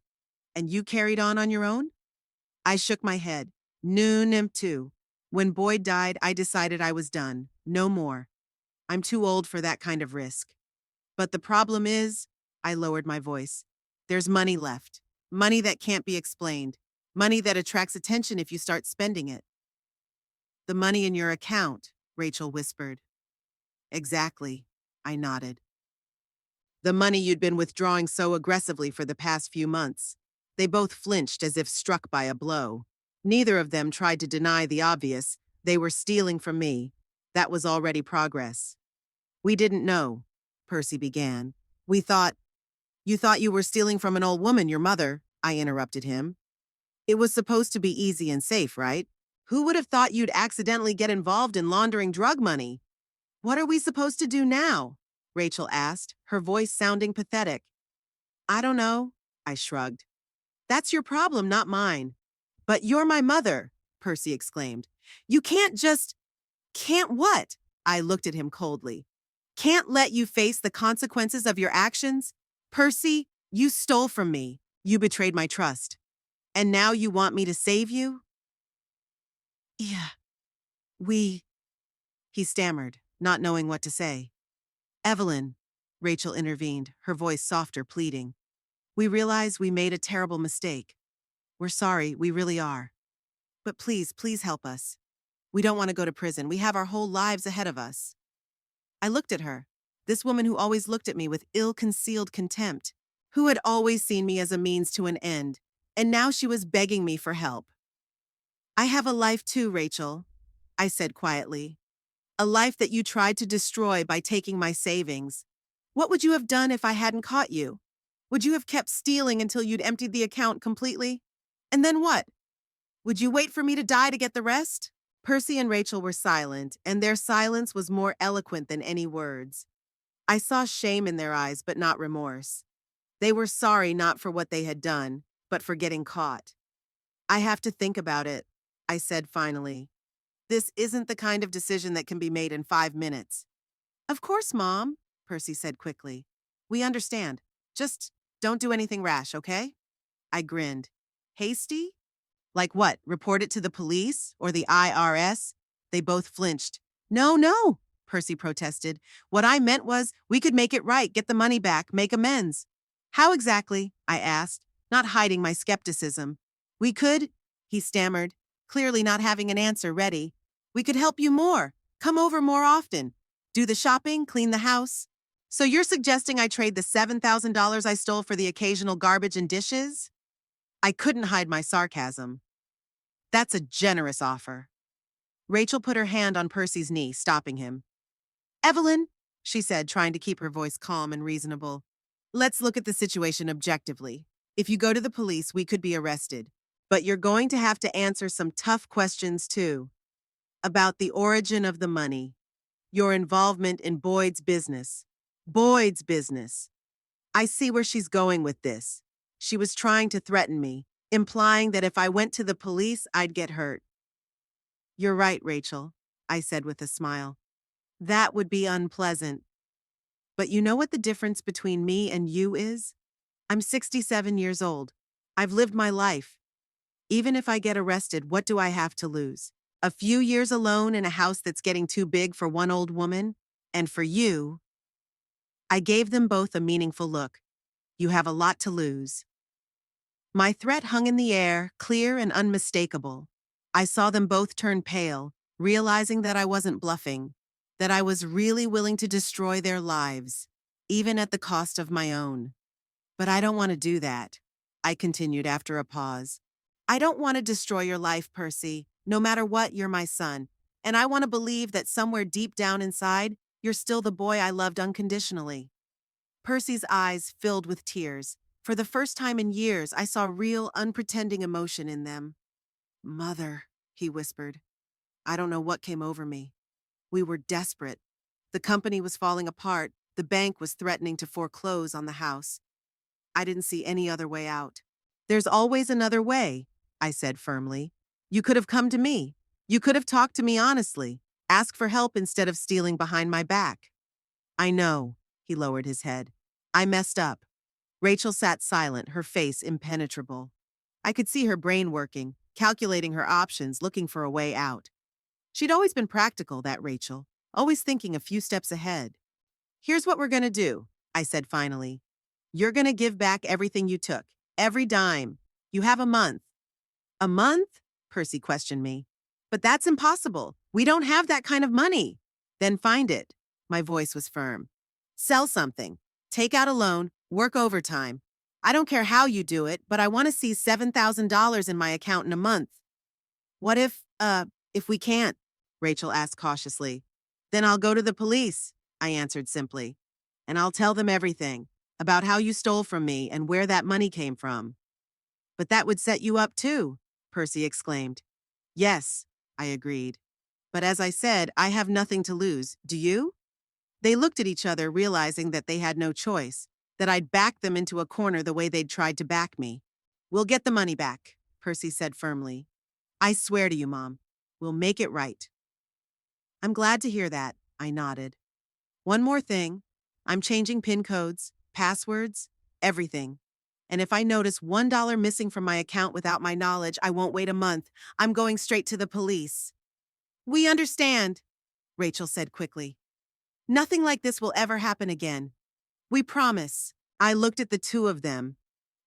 And you carried on your own? I shook my head. Noon too. When Boyd died, I decided I was done. No more. I'm too old for that kind of risk. But the problem is, I lowered my voice, there's money left. Money that can't be explained. Money that attracts attention if you start spending it. The money in your account, Rachel whispered. Exactly, I nodded. The money you'd been withdrawing so aggressively for the past few months. They both flinched as if struck by a blow. Neither of them tried to deny the obvious. They were stealing from me. That was already progress. We didn't know, Percy began. You thought you were stealing from an old woman, your mother, I interrupted him. It was supposed to be easy and safe, right? Who would have thought you'd accidentally get involved in laundering drug money? What are we supposed to do now? Rachel asked, her voice sounding pathetic. I don't know, I shrugged. That's your problem, not mine. But you're my mother, Percy exclaimed. You can't what? I looked at him coldly. Can't let you face the consequences of your actions? Percy, you stole from me. You betrayed my trust. And now you want me to save you? Yeah, he stammered, not knowing what to say. Evelyn, Rachel intervened, her voice softer, pleading. We realize we made a terrible mistake. We're sorry, we really are. But please help us. We don't want to go to prison. We have our whole lives ahead of us. I looked at her, this woman who always looked at me with ill-concealed contempt, who had always seen me as a means to an end, and now she was begging me for help. I have a life too, Rachel, I said quietly. A life that you tried to destroy by taking my savings. What would you have done if I hadn't caught you? Would you have kept stealing until you'd emptied the account completely? And then what? Would you wait for me to die to get the rest? Percy and Rachel were silent, and their silence was more eloquent than any words. I saw shame in their eyes, but not remorse. They were sorry not for what they had done, but for getting caught. I have to think about it, I said finally. This isn't the kind of decision that can be made in 5 minutes. Of course, Mom, Percy said quickly. We understand. Just don't do anything rash, okay? I grinned. Hasty? Like what, report it to the police or the IRS? They both flinched. No, Percy protested. What I meant was we could make it right, get the money back, make amends. How exactly? I asked, not hiding my skepticism. We could, he stammered, clearly not having an answer ready. We could help you more, come over more often, do the shopping, clean the house. So you're suggesting I trade the $7,000 I stole for the occasional garbage and dishes? I couldn't hide my sarcasm. That's a generous offer. Rachel put her hand on Percy's knee, stopping him. Evelyn, she said, trying to keep her voice calm and reasonable. Let's look at the situation objectively. If you go to the police, we could be arrested. But you're going to have to answer some tough questions, too. About the origin of the money. Your involvement in Boyd's business. Boyd's business. I see where she's going with this. She was trying to threaten me, implying that if I went to the police, I'd get hurt. You're right, Rachel, I said with a smile. That would be unpleasant. But you know what the difference between me and you is? I'm 67 years old. I've lived my life. Even if I get arrested, what do I have to lose? A few years alone in a house that's getting too big for one old woman? And for you, I gave them both a meaningful look. You have a lot to lose. My threat hung in the air, clear and unmistakable. I saw them both turn pale, realizing that I wasn't bluffing, that I was really willing to destroy their lives, even at the cost of my own. But I don't want to do that, I continued after a pause. I don't want to destroy your life, Percy. No matter what, you're my son. And I want to believe that somewhere deep down inside, you're still the boy I loved unconditionally. Percy's eyes filled with tears. For the first time in years, I saw real, unpretending emotion in them. Mother, he whispered. I don't know what came over me. We were desperate. The company was falling apart. The bank was threatening to foreclose on the house. I didn't see any other way out. There's always another way, I said firmly. You could have come to me. You could have talked to me honestly. Ask for help instead of stealing behind my back. I know, he lowered his head. I messed up. Rachel sat silent, her face impenetrable. I could see her brain working, calculating her options, looking for a way out. She'd always been practical, that Rachel, always thinking a few steps ahead. Here's what we're gonna do, I said finally. You're gonna give back everything you took, every dime. You have a month. A month? Percy questioned me. But that's impossible. We don't have that kind of money. Then find it. My voice was firm. Sell something. Take out a loan. Work overtime. I don't care how you do it, but I want to see $7,000 in my account in a month. What if we can't? Rachel asked cautiously. Then I'll go to the police, I answered simply. And I'll tell them everything about how you stole from me and where that money came from. But that would set you up too, Percy exclaimed. Yes, I agreed. But as I said, I have nothing to lose. Do you? They looked at each other, realizing that they had no choice, that I'd backed them into a corner the way they'd tried to back me. We'll get the money back, Percy said firmly. I swear to you, Mom, we'll make it right. I'm glad to hear that, I nodded. One more thing. I'm changing PIN codes, passwords, everything. And if I notice $1 missing from my account without my knowledge, I won't wait a month. I'm going straight to the police. We understand, Rachel said quickly. Nothing like this will ever happen again. We promise. I looked at the two of them.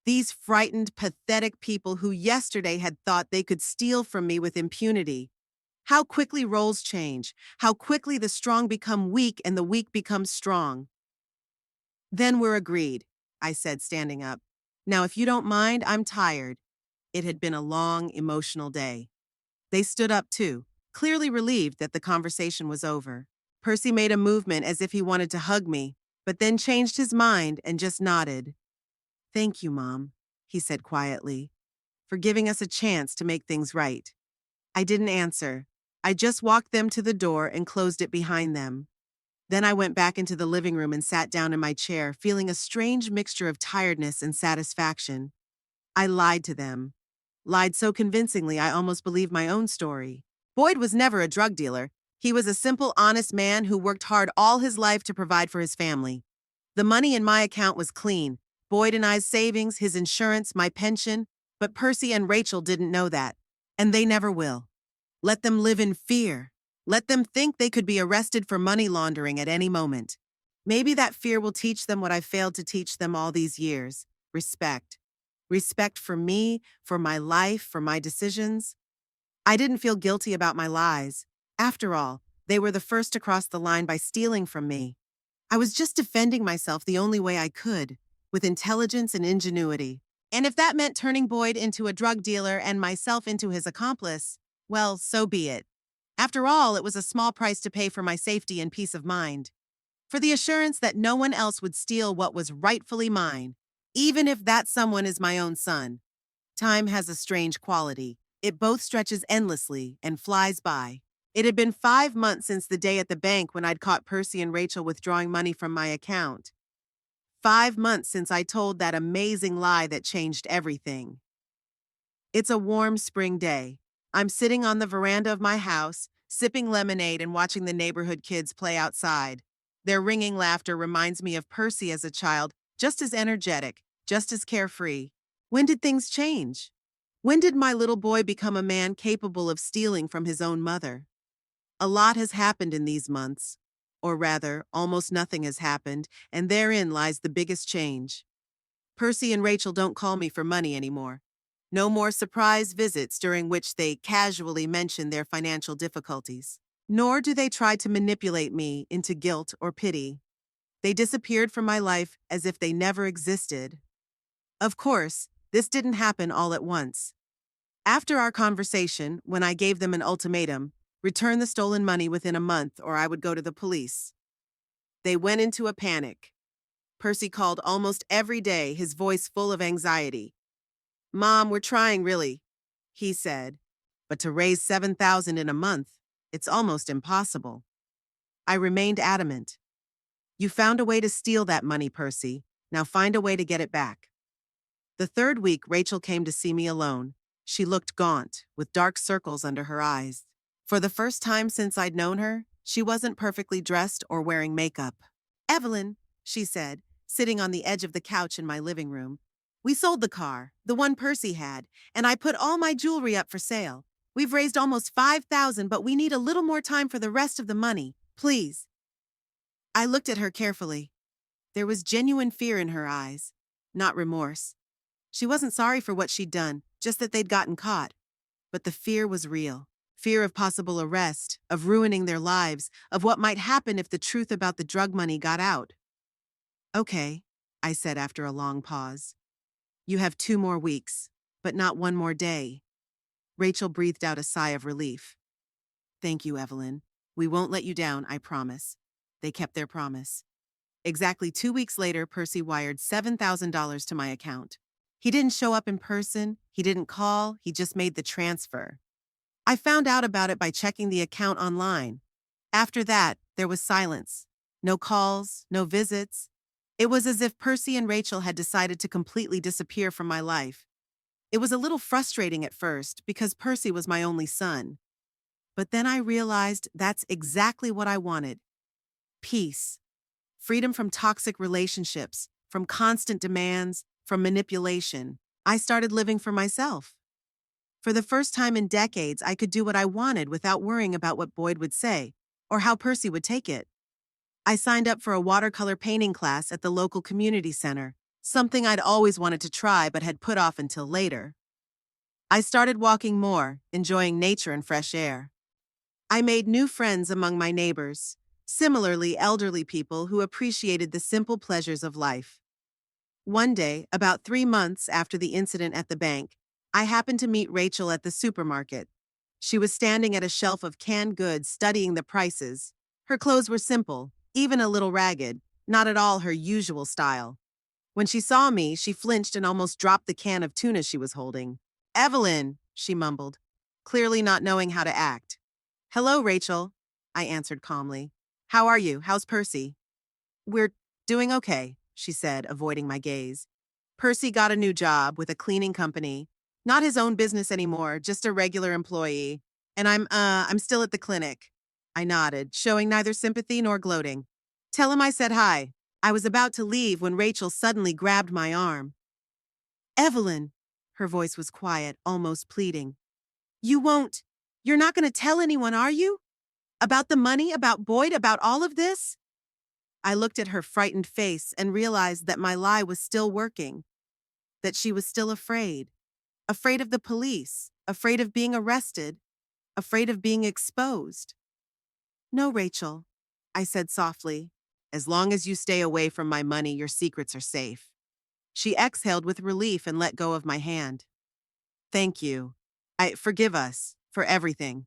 These frightened, pathetic people who yesterday had thought they could steal from me with impunity. How quickly roles change, how quickly the strong become weak and the weak become strong. Then we're agreed, I said, standing up. Now, if you don't mind, I'm tired. It had been a long, emotional day. They stood up too, clearly relieved that the conversation was over. Percy made a movement as if he wanted to hug me, but then changed his mind and just nodded. Thank you, Mom, he said quietly, for giving us a chance to make things right. I didn't answer. I just walked them to the door and closed it behind them. Then I went back into the living room and sat down in my chair, feeling a strange mixture of tiredness and satisfaction. I lied to them. Lied so convincingly I almost believed my own story. Boyd was never a drug dealer. He was a simple, honest man who worked hard all his life to provide for his family. The money in my account was clean. Boyd and I's savings, his insurance, my pension. But Percy and Rachel didn't know that. And they never will. Let them live in fear. Let them think they could be arrested for money laundering at any moment. Maybe that fear will teach them what I failed to teach them all these years. Respect. Respect for me, for my life, for my decisions. I didn't feel guilty about my lies. After all, they were the first to cross the line by stealing from me. I was just defending myself the only way I could, with intelligence and ingenuity. And if that meant turning Boyd into a drug dealer and myself into his accomplice, well, so be it. After all, it was a small price to pay for my safety and peace of mind. For the assurance that no one else would steal what was rightfully mine, even if that someone is my own son. Time has a strange quality. It both stretches endlessly and flies by. It had been 5 months since the day at the bank when I'd caught Percy and Rachel withdrawing money from my account. 5 months since I told that amazing lie that changed everything. It's a warm spring day. I'm sitting on the veranda of my house, sipping lemonade and watching the neighborhood kids play outside. Their ringing laughter reminds me of Percy as a child, just as energetic, just as carefree. When did things change? When did my little boy become a man capable of stealing from his own mother? A lot has happened in these months. Or rather, almost nothing has happened, and therein lies the biggest change. Percy and Rachel don't call me for money anymore. No more surprise visits during which they casually mention their financial difficulties. Nor do they try to manipulate me into guilt or pity. They disappeared from my life as if they never existed. Of course, this didn't happen all at once. After our conversation, when I gave them an ultimatum, return the stolen money within a month or I would go to the police, they went into a panic. Percy called almost every day, his voice full of anxiety. "Mom, we're trying really," he said. "But to raise $7,000 in a month, it's almost impossible." I remained adamant. "You found a way to steal that money, Percy. Now find a way to get it back." The third week, Rachel came to see me alone. She looked gaunt, with dark circles under her eyes. For the first time since I'd known her, she wasn't perfectly dressed or wearing makeup. "Evelyn," she said, sitting on the edge of the couch in my living room. "We sold the car, the one Percy had, and I put all my jewelry up for sale. We've raised almost $5,000, but we need a little more time for the rest of the money, please." I looked at her carefully. There was genuine fear in her eyes, not remorse. She wasn't sorry for what she'd done, just that they'd gotten caught. But the fear was real. Fear of possible arrest, of ruining their lives, of what might happen if the truth about the drug money got out. "Okay," I said after a long pause. "You have 2 more weeks, but not 1 more day." Rachel breathed out a sigh of relief. "Thank you, Evelyn. We won't let you down, I promise." They kept their promise. Exactly 2 weeks later, Percy wired $7,000 to my account. He didn't show up in person, he didn't call, he just made the transfer. I found out about it by checking the account online. After that, there was silence. No calls, no visits. It was as if Percy and Rachel had decided to completely disappear from my life. It was a little frustrating at first because Percy was my only son. But then I realized that's exactly what I wanted. Peace. Freedom from toxic relationships, from constant demands, from manipulation. I started living for myself. For the first time in decades, I could do what I wanted without worrying about what Boyd would say, or how Percy would take it. I signed up for a watercolor painting class at the local community center, something I'd always wanted to try but had put off until later. I started walking more, enjoying nature and fresh air. I made new friends among my neighbors, similarly elderly people who appreciated the simple pleasures of life. One day, about 3 months after the incident at the bank, I happened to meet Rachel at the supermarket. She was standing at a shelf of canned goods studying the prices. Her clothes were simple, even a little ragged, not at all her usual style. When she saw me, she flinched and almost dropped the can of tuna she was holding. "Evelyn," she mumbled, clearly not knowing how to act. "Hello, Rachel," I answered calmly. "How are you? How's Percy?" "We're doing okay," she said, avoiding my gaze. "Percy got a new job with a cleaning company. Not his own business anymore, just a regular employee. And I'm still at the clinic." I nodded, showing neither sympathy nor gloating. "Tell him I said hi." I was about to leave when Rachel suddenly grabbed my arm. "Evelyn," her voice was quiet, almost pleading. You're not going to tell anyone, are you? About the money, about Boyd, about all of this?" I looked at her frightened face and realized that my lie was still working, that she was still afraid. Afraid of the police, afraid of being arrested, afraid of being exposed. "No, Rachel," I said softly. "As long as you stay away from my money, your secrets are safe." She exhaled with relief and let go of my hand. "Thank you. Forgive us for everything."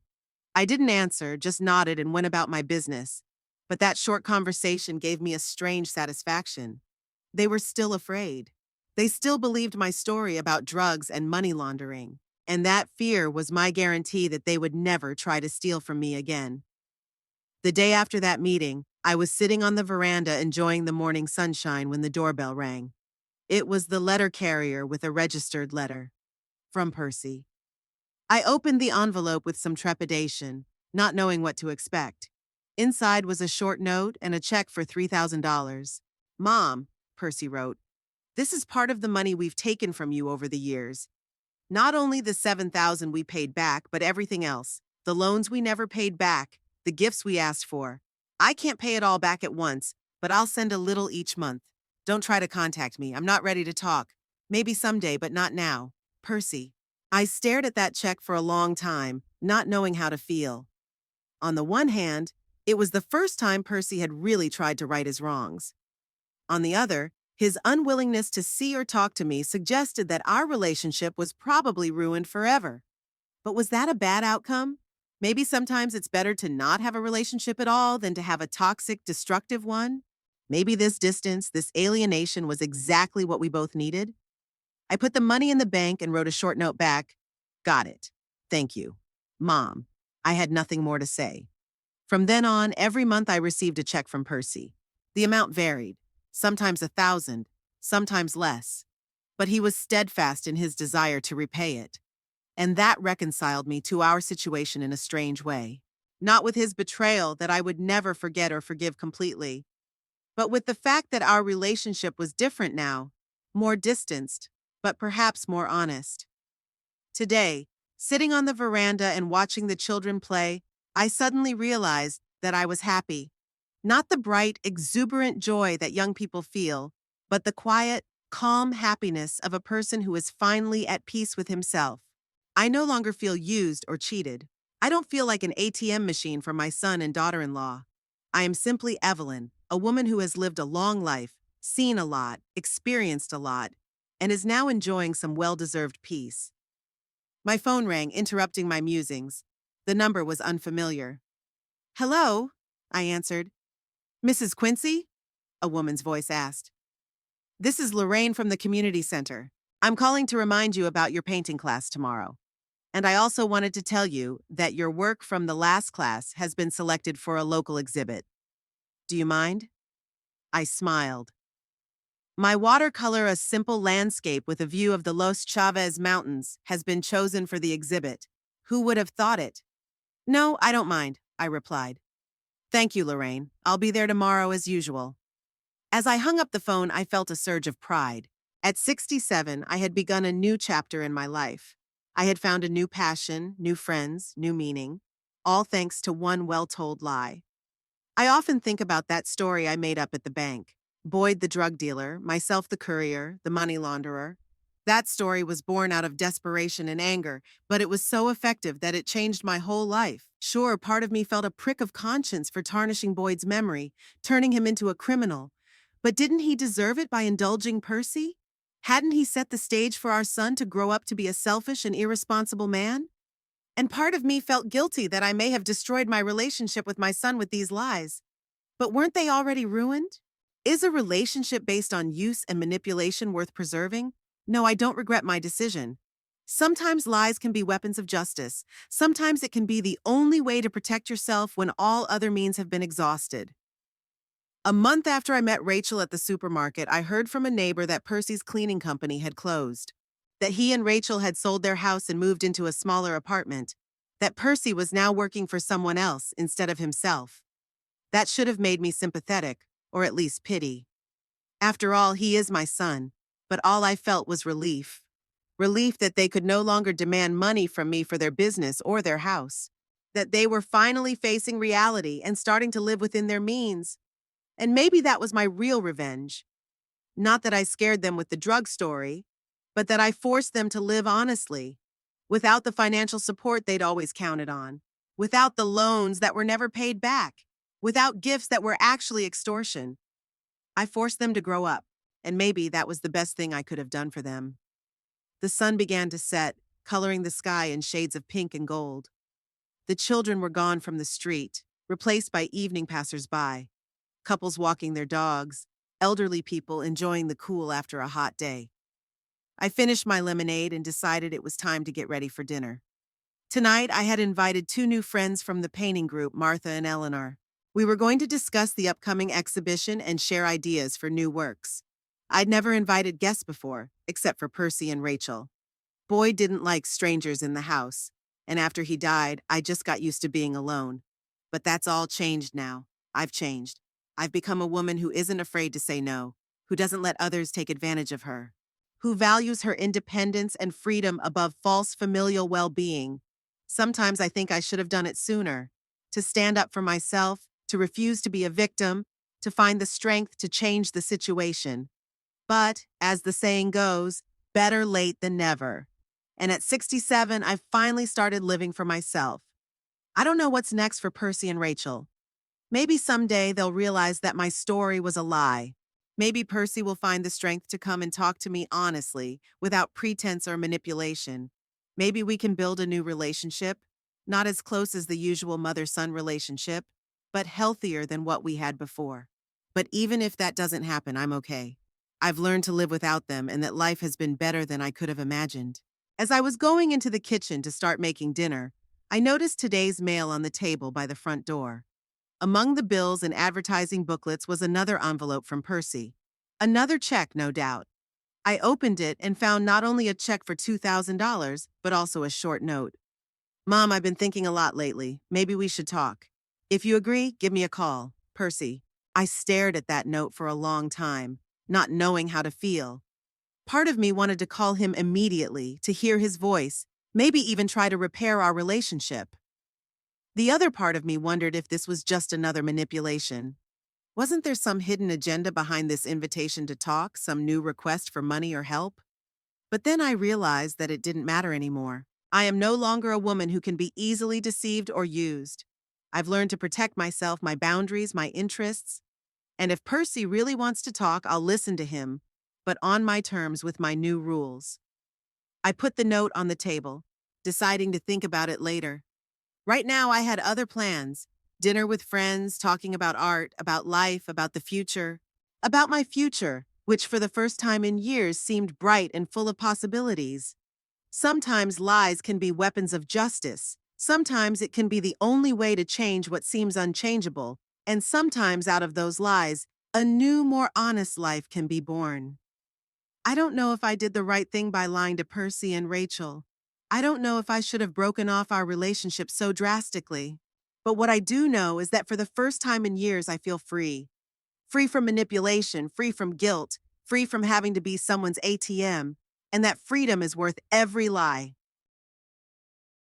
I didn't answer, just nodded and went about my business. But that short conversation gave me a strange satisfaction. They were still afraid. They still believed my story about drugs and money laundering. And that fear was my guarantee that they would never try to steal from me again. The day after that meeting, I was sitting on the veranda enjoying the morning sunshine when the doorbell rang. It was the letter carrier with a registered letter. From Percy. I opened the envelope with some trepidation, not knowing what to expect. Inside was a short note and a check for $3,000. "Mom," Percy wrote, This is part of the money we've taken from you over the years. Not only the 7,000 we paid back, but everything else. The loans we never paid back, the gifts we asked for. I can't pay it all back at once, but I'll send a little each month. Don't try to contact me. I'm not ready to talk. Maybe someday, but not now. Percy. I stared at that check for a long time, not knowing how to feel. On the one hand, it was the first time Percy had really tried to right his wrongs. On the other, his unwillingness to see or talk to me suggested that our relationship was probably ruined forever. But was that a bad outcome? Maybe sometimes it's better to not have a relationship at all than to have a toxic, destructive one? Maybe this distance, this alienation was exactly what we both needed? I put the money in the bank and wrote a short note back. Got it. Thank you. Mom. I had nothing more to say. From then on, every month I received a check from Percy. The amount varied, sometimes 1,000, sometimes less. But he was steadfast in his desire to repay it. And that reconciled me to our situation in a strange way. Not with his betrayal that I would never forget or forgive completely, but with the fact that our relationship was different now, more distanced, but perhaps more honest. Today, sitting on the veranda and watching the children play, I suddenly realized that I was happy. Not the bright, exuberant joy that young people feel, but the quiet, calm happiness of a person who is finally at peace with himself. I no longer feel used or cheated. I don't feel like an ATM machine for my son and daughter-in-law. I am simply Evelyn, a woman who has lived a long life, seen a lot, experienced a lot, and is now enjoying some well-deserved peace. My phone rang, interrupting my musings. The number was unfamiliar. Hello, I answered. Mrs. Quincy? A woman's voice asked. This is Lorraine from the community center. I'm calling to remind you about your painting class tomorrow. And I also wanted to tell you that your work from the last class has been selected for a local exhibit. Do you mind? I smiled. My watercolor, A Simple Landscape with a View of the Los Chavez Mountains, has been chosen for the exhibit. Who would have thought it? No, I don't mind, I replied. Thank you, Lorraine. I'll be there tomorrow as usual. As I hung up the phone, I felt a surge of pride. At 67, I had begun a new chapter in my life. I had found a new passion, new friends, new meaning, all thanks to one well-told lie. I often think about that story I made up at the bank. Boyd the drug dealer, myself the courier, the money launderer. That story was born out of desperation and anger, but it was so effective that it changed my whole life. Sure, part of me felt a prick of conscience for tarnishing Boyd's memory, turning him into a criminal. But didn't he deserve it by indulging Percy? Hadn't he set the stage for our son to grow up to be a selfish and irresponsible man? And part of me felt guilty that I may have destroyed my relationship with my son with these lies. But weren't they already ruined? Is a relationship based on use and manipulation worth preserving? No, I don't regret my decision. Sometimes lies can be weapons of justice. Sometimes it can be the only way to protect yourself when all other means have been exhausted. A month after I met Rachel at the supermarket, I heard from a neighbor that Percy's cleaning company had closed, that he and Rachel had sold their house and moved into a smaller apartment, that Percy was now working for someone else instead of himself. That should have made me sympathetic, or at least pity. After all, he is my son, but all I felt was relief. Relief that they could no longer demand money from me for their business or their house, that they were finally facing reality and starting to live within their means. And maybe that was my real revenge. Not that I scared them with the drug story, but that I forced them to live honestly, without the financial support they'd always counted on, without the loans that were never paid back, without gifts that were actually extortion. I forced them to grow up, and maybe that was the best thing I could have done for them. The sun began to set, coloring the sky in shades of pink and gold. The children were gone from the street, replaced by evening passers-by. Couples walking their dogs, elderly people enjoying the cool after a hot day. I finished my lemonade and decided it was time to get ready for dinner. Tonight, I had invited two new friends from the painting group, Martha and Eleanor. We were going to discuss the upcoming exhibition and share ideas for new works. I'd never invited guests before, except for Percy and Rachel. Boyd didn't like strangers in the house, and after he died, I just got used to being alone. But that's all changed now. I've changed. I've become a woman who isn't afraid to say no, who doesn't let others take advantage of her, who values her independence and freedom above false familial well being. Sometimes I think I should have done it sooner, to stand up for myself, to refuse to be a victim, to find the strength to change the situation. But, as the saying goes, better late than never. And at 67, I finally started living for myself. I don't know what's next for Percy and Rachel. Maybe someday they'll realize that my story was a lie. Maybe Percy will find the strength to come and talk to me honestly, without pretense or manipulation. Maybe we can build a new relationship, not as close as the usual mother-son relationship, but healthier than what we had before. But even if that doesn't happen, I'm okay. I've learned to live without them and that life has been better than I could have imagined. As I was going into the kitchen to start making dinner, I noticed today's mail on the table by the front door. Among the bills and advertising booklets was another envelope from Percy. Another check, no doubt. I opened it and found not only a check for $2,000, but also a short note. Mom, I've been thinking a lot lately. Maybe we should talk. If you agree, give me a call. Percy. I stared at that note for a long time, not knowing how to feel. Part of me wanted to call him immediately, to hear his voice, maybe even try to repair our relationship. The other part of me wondered if this was just another manipulation. Wasn't there some hidden agenda behind this invitation to talk, some new request for money or help? But then I realized that it didn't matter anymore. I am no longer a woman who can be easily deceived or used. I've learned to protect myself, my boundaries, my interests. And if Percy really wants to talk, I'll listen to him, but on my terms with my new rules. I put the note on the table, deciding to think about it later. Right now, I had other plans. Dinner with friends, talking about art, about life, about the future. About my future, which for the first time in years seemed bright and full of possibilities. Sometimes lies can be weapons of justice. Sometimes it can be the only way to change what seems unchangeable. And sometimes out of those lies, a new, more honest life can be born. I don't know if I did the right thing by lying to Percy and Rachel. I don't know if I should have broken off our relationship so drastically. But what I do know is that for the first time in years, I feel free. Free from manipulation, free from guilt, free from having to be someone's ATM. And that freedom is worth every lie.